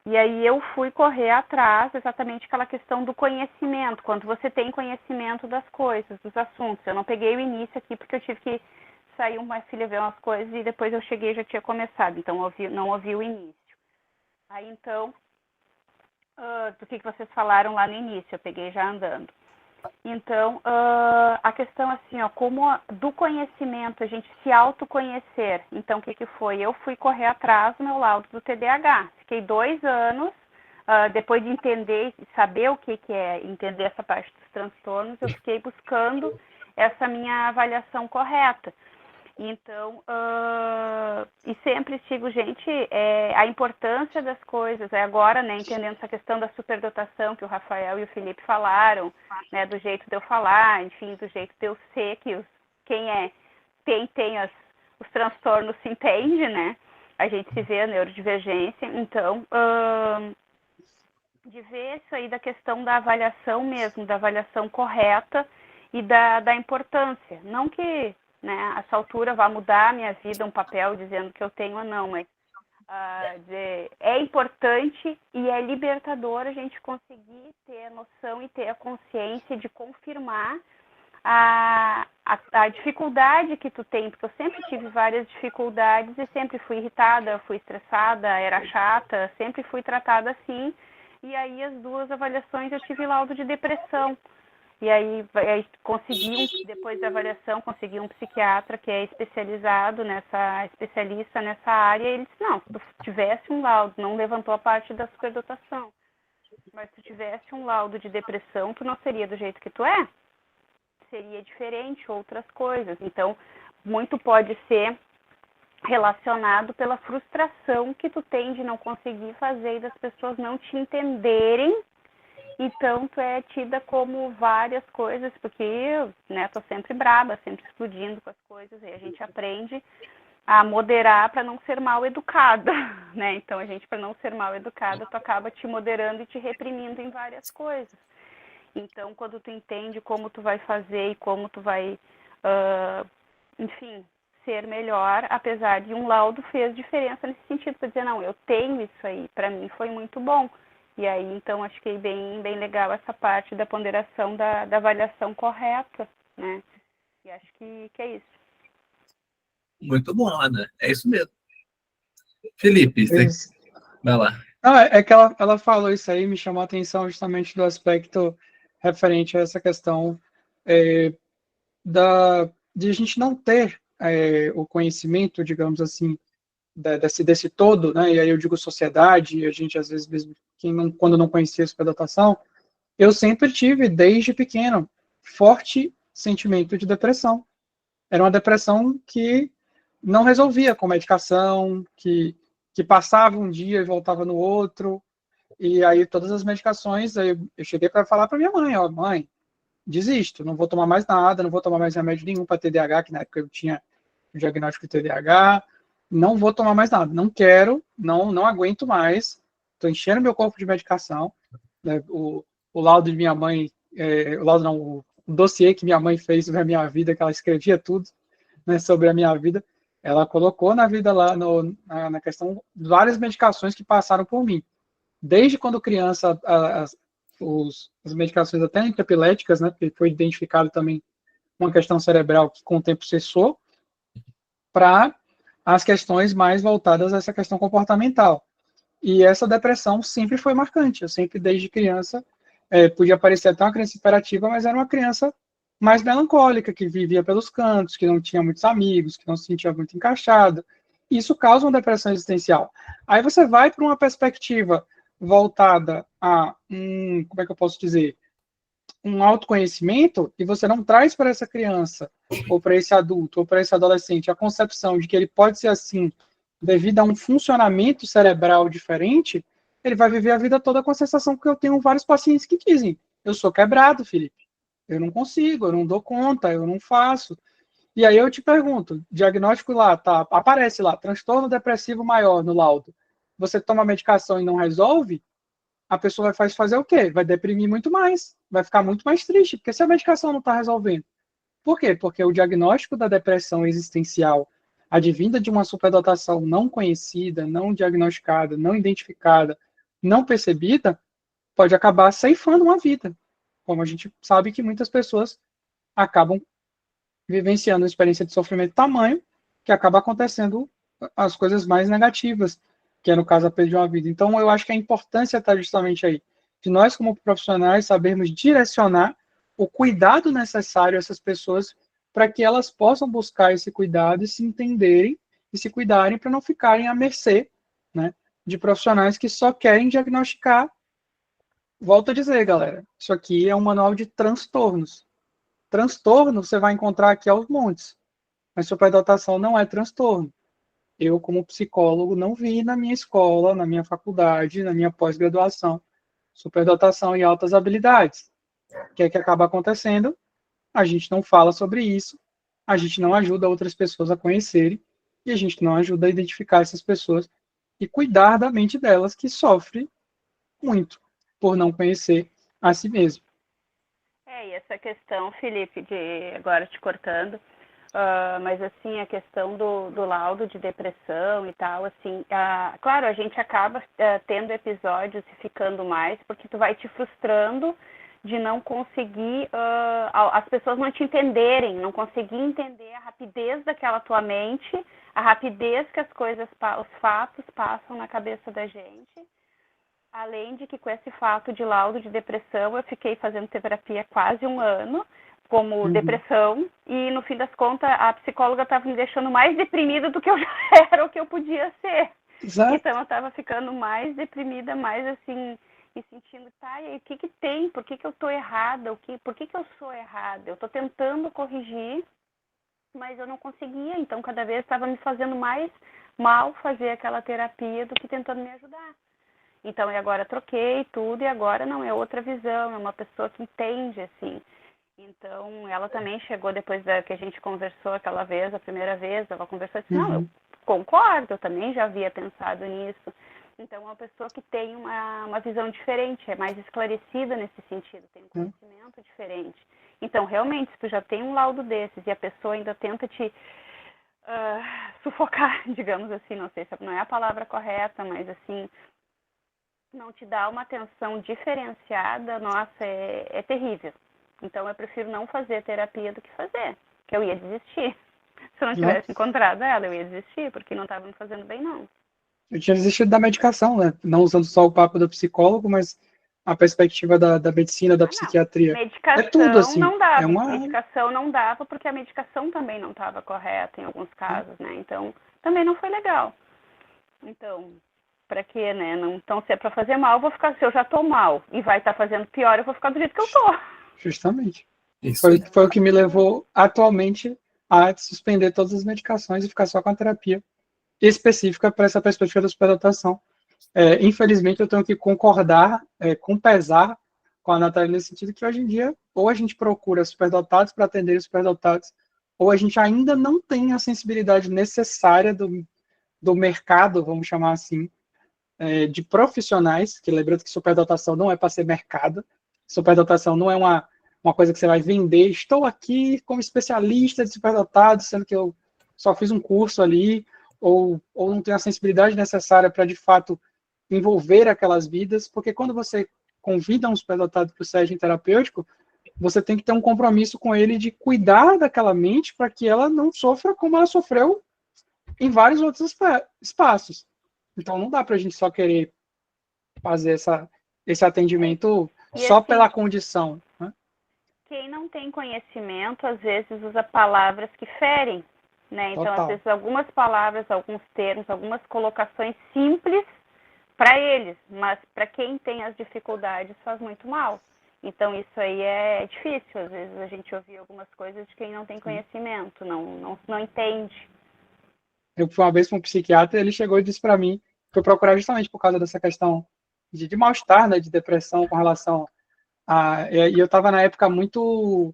E aí eu fui correr atrás exatamente aquela questão do conhecimento, quando você tem conhecimento das coisas, dos assuntos. Eu não peguei o início aqui porque eu tive que sair uma filha ver umas coisas e depois eu cheguei e já tinha começado, então não ouvi o início. Aí então, do que vocês falaram lá no início, eu peguei já andando. Então, a questão assim, como do conhecimento, a gente se autoconhecer. Então, o que foi? Eu fui correr atrás do meu laudo do TDAH. Fiquei 2 anos, depois de entender e saber o que é entender essa parte dos transtornos, eu fiquei buscando essa minha avaliação correta. Então, e sempre digo, gente, a importância das coisas, agora, né, entendendo essa questão da superdotação que o Rafael e o Felipe falaram, né, do jeito de eu falar, enfim, do jeito de eu ser, que quem tem os transtornos se entende, né, a gente se vê a neurodivergência, então, de ver isso aí da questão da avaliação mesmo, da avaliação correta e da importância, não que, né, essa altura vai mudar a minha vida, um papel dizendo que eu tenho ou não, mas é importante e é libertador a gente conseguir ter a noção e ter a consciência de confirmar a dificuldade que tu tem, porque eu sempre tive várias dificuldades e sempre fui irritada, fui estressada, era chata, sempre fui tratada assim, e aí as 2 avaliações eu tive laudo de depressão. E aí depois da avaliação, consegui um psiquiatra que é especialista nessa área, e ele disse, não, se tu tivesse um laudo, não levantou a parte da superdotação, mas se tu tivesse um laudo de depressão, tu não seria do jeito que tu é, seria diferente, outras coisas. Então, muito pode ser relacionado pela frustração que tu tem de não conseguir fazer e das pessoas não te entenderem. Então, tu é tida como várias coisas, porque eu, né, tô sempre braba, sempre explodindo com as coisas, e a gente aprende a moderar para não ser mal educada, né? Então, a gente, para não ser mal educada, tu acaba te moderando e te reprimindo em várias coisas. Então, quando tu entende como tu vai fazer e como tu vai, enfim, ser melhor, apesar de um laudo fez diferença nesse sentido, para dizer, não, eu tenho isso aí, para mim foi muito bom. E aí, então, acho que é bem legal essa parte da ponderação da avaliação correta, né? E acho que é isso. Muito bom, Ana. É isso mesmo. Felipe, você vai lá. É que ela falou isso aí, me chamou a atenção justamente do aspecto referente a essa questão de a gente não ter o conhecimento, digamos assim, desse todo, né? E aí eu digo sociedade, a gente às vezes mesmo quando não conhecia a superdotação, eu sempre tive desde pequeno forte sentimento de depressão. Era uma depressão que não resolvia com medicação, que passava um dia e voltava no outro, e aí todas as medicações, aí eu cheguei para falar para minha mãe, ó, mãe, desisto, não vou tomar mais nada, não vou tomar mais remédio nenhum para TDAH, que na época eu tinha o diagnóstico de TDAH, não vou tomar mais nada, não quero, não aguento mais, estou enchendo meu corpo de medicação, né, o laudo de minha mãe, o laudo não, o dossiê que minha mãe fez sobre a minha vida, que ela escrevia tudo, né, sobre a minha vida, ela colocou na vida lá, na questão, várias medicações que passaram por mim. Desde quando criança, as medicações até antiepiléticas, né, porque foi identificado também uma questão cerebral que com o tempo cessou, para as questões mais voltadas a essa questão comportamental. E essa depressão sempre foi marcante. Eu sempre, desde criança, podia parecer até uma criança hiperativa, mas era uma criança mais melancólica, que vivia pelos cantos, que não tinha muitos amigos, que não se sentia muito encaixada. Isso causa uma depressão existencial. Aí você vai para uma perspectiva voltada a como é que eu posso dizer? Um autoconhecimento, e você não traz para essa criança, ou para esse adulto, ou para esse adolescente, a concepção de que ele pode ser assim, devido a um funcionamento cerebral diferente, ele vai viver a vida toda com a sensação que eu tenho vários pacientes que dizem, eu sou quebrado, Felipe, eu não consigo, eu não dou conta, eu não faço. E aí eu te pergunto, diagnóstico lá, tá, aparece lá, transtorno depressivo maior no laudo, você toma medicação e não resolve, a pessoa vai fazer o quê? Vai deprimir muito mais, vai ficar muito mais triste, porque se a medicação não está resolvendo. Por quê? Porque o diagnóstico da depressão existencial, advinda de uma superdotação não conhecida, não diagnosticada, não identificada, não percebida, pode acabar ceifando uma vida. Como a gente sabe que muitas pessoas acabam vivenciando uma experiência de sofrimento tamanho que acaba acontecendo as coisas mais negativas, que é no caso a perda de uma vida. Então, eu acho que a importância está justamente aí, de nós como profissionais sabermos direcionar o cuidado necessário a essas pessoas para que elas possam buscar esse cuidado e se entenderem e se cuidarem para não ficarem à mercê, né, de profissionais que só querem diagnosticar. Volto a dizer, galera, isso aqui é um manual de transtornos. Transtorno você vai encontrar aqui aos montes, mas superdotação não é transtorno. Eu, como psicólogo, não vi na minha escola, na minha faculdade, na minha pós-graduação, superdotação e altas habilidades. O que é que acaba acontecendo? A gente não fala sobre isso, a gente não ajuda outras pessoas a conhecerem, e a gente não ajuda a identificar essas pessoas e cuidar da mente delas, que sofre muito por não conhecer a si mesmo. E essa questão, Felipe, de agora te cortando, mas assim, a questão do laudo de depressão e tal, assim, claro, a gente acaba tendo episódios e ficando mais, porque tu vai te frustrando de não conseguir, as pessoas não te entenderem, não conseguir entender a rapidez daquela tua mente, a rapidez que as coisas, os fatos passam na cabeça da gente. Além de que com esse fato de laudo de depressão, eu fiquei fazendo terapia quase 1 ano, como depressão, e no fim das contas a psicóloga estava me deixando mais deprimida do que eu já era, o que eu podia ser. Exato. Então eu estava ficando mais deprimida, mais assim, me sentindo, tá, e aí, o que tem? Por que eu estou errada? Por que eu sou errada? Eu estou tentando corrigir, mas eu não conseguia, então cada vez estava me fazendo mais mal fazer aquela terapia do que tentando me ajudar. Então, e agora troquei tudo, e agora não, é outra visão, é uma pessoa que entende, assim. Então, ela também chegou depois que a gente conversou aquela vez, a primeira vez, ela conversou e disse, não, eu concordo, eu também já havia pensado nisso. Então, é uma pessoa que tem uma visão diferente, é mais esclarecida nesse sentido, tem um conhecimento diferente. Então, realmente, se tu já tem um laudo desses e a pessoa ainda tenta te sufocar, digamos assim, não sei se não é a palavra correta, mas assim, não te dá uma atenção diferenciada, nossa, é terrível. Então eu prefiro não fazer terapia do que fazer, que eu ia desistir. Se eu não tivesse encontrado ela, eu ia desistir, porque não estava me fazendo bem, não. Eu tinha desistido da medicação, né? Não usando só o papo do psicólogo, mas a perspectiva da medicina, da psiquiatria. Medicação é tudo assim. não dava. É uma... Medicação não dava porque a medicação também não estava correta em alguns casos, né? Então, também não foi legal. Então, para quê, né? Então, se é para fazer mal, eu vou ficar... Se eu já tô mal e vai estar fazendo pior, eu vou ficar do jeito que eu tô. Justamente. Isso. Foi o que me levou atualmente a suspender todas as medicações e ficar só com a terapia específica para essa perspectiva da superdotação. Infelizmente, eu tenho que concordar com pesar com a Natália nesse sentido que hoje em dia, ou a gente procura superdotados para atender os superdotados, ou a gente ainda não tem a sensibilidade necessária do mercado, vamos chamar assim, de profissionais, que lembrando que superdotação não é para ser mercado, superdotação não é uma coisa que você vai vender, estou aqui como especialista de superdotados, sendo que eu só fiz um curso ali, ou não tenho a sensibilidade necessária para, de fato, envolver aquelas vidas, porque quando você convida um superdotado para o setting terapêutico, você tem que ter um compromisso com ele de cuidar daquela mente para que ela não sofra como ela sofreu em vários outros espaços. Então, não dá para a gente só querer fazer esse atendimento só assim, pela condição. Né? Quem não tem conhecimento, às vezes, usa palavras que ferem. Né? Então, às vezes, algumas palavras, alguns termos, algumas colocações simples para eles, mas para quem tem as dificuldades faz muito mal. Então, isso aí é difícil. Às vezes, a gente ouve algumas coisas de quem não tem conhecimento, não entende. Eu fui uma vez para um psiquiatra, ele chegou e disse para mim, fui procurar justamente por causa dessa questão de mal-estar, né, de depressão com relação a... E eu estava, na época, muito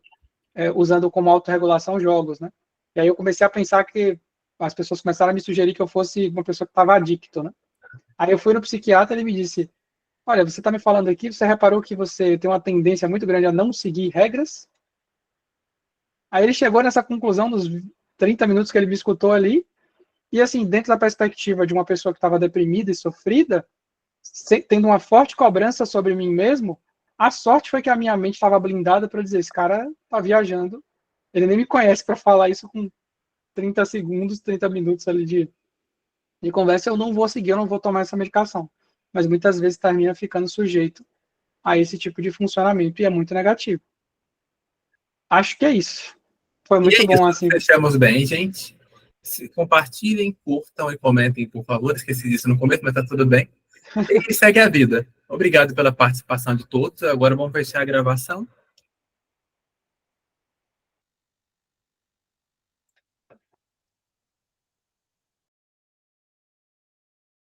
usando como autorregulação jogos, né? E aí eu comecei a pensar que as pessoas começaram a me sugerir que eu fosse uma pessoa que estava adicto, né? Aí eu fui no psiquiatra e ele me disse, olha, você está me falando aqui, você reparou que você tem uma tendência muito grande a não seguir regras? Aí ele chegou nessa conclusão nos 30 minutos que ele me escutou ali, e assim, dentro da perspectiva de uma pessoa que estava deprimida e sofrida, tendo uma forte cobrança sobre mim mesmo, a sorte foi que a minha mente estava blindada para dizer, esse cara está viajando, ele nem me conhece para falar isso com 30 segundos, 30 minutos ali de conversa, eu não vou seguir, eu não vou tomar essa medicação. Mas muitas vezes termina ficando sujeito a esse tipo de funcionamento e é muito negativo. Acho que é isso. Foi muito bom assim. Fechamos bem, gente. Compartilhem, curtam e comentem, por favor. Esqueci disso no começo, mas tá tudo bem. E segue a vida. Obrigado pela participação de todos. Agora vamos fechar a gravação.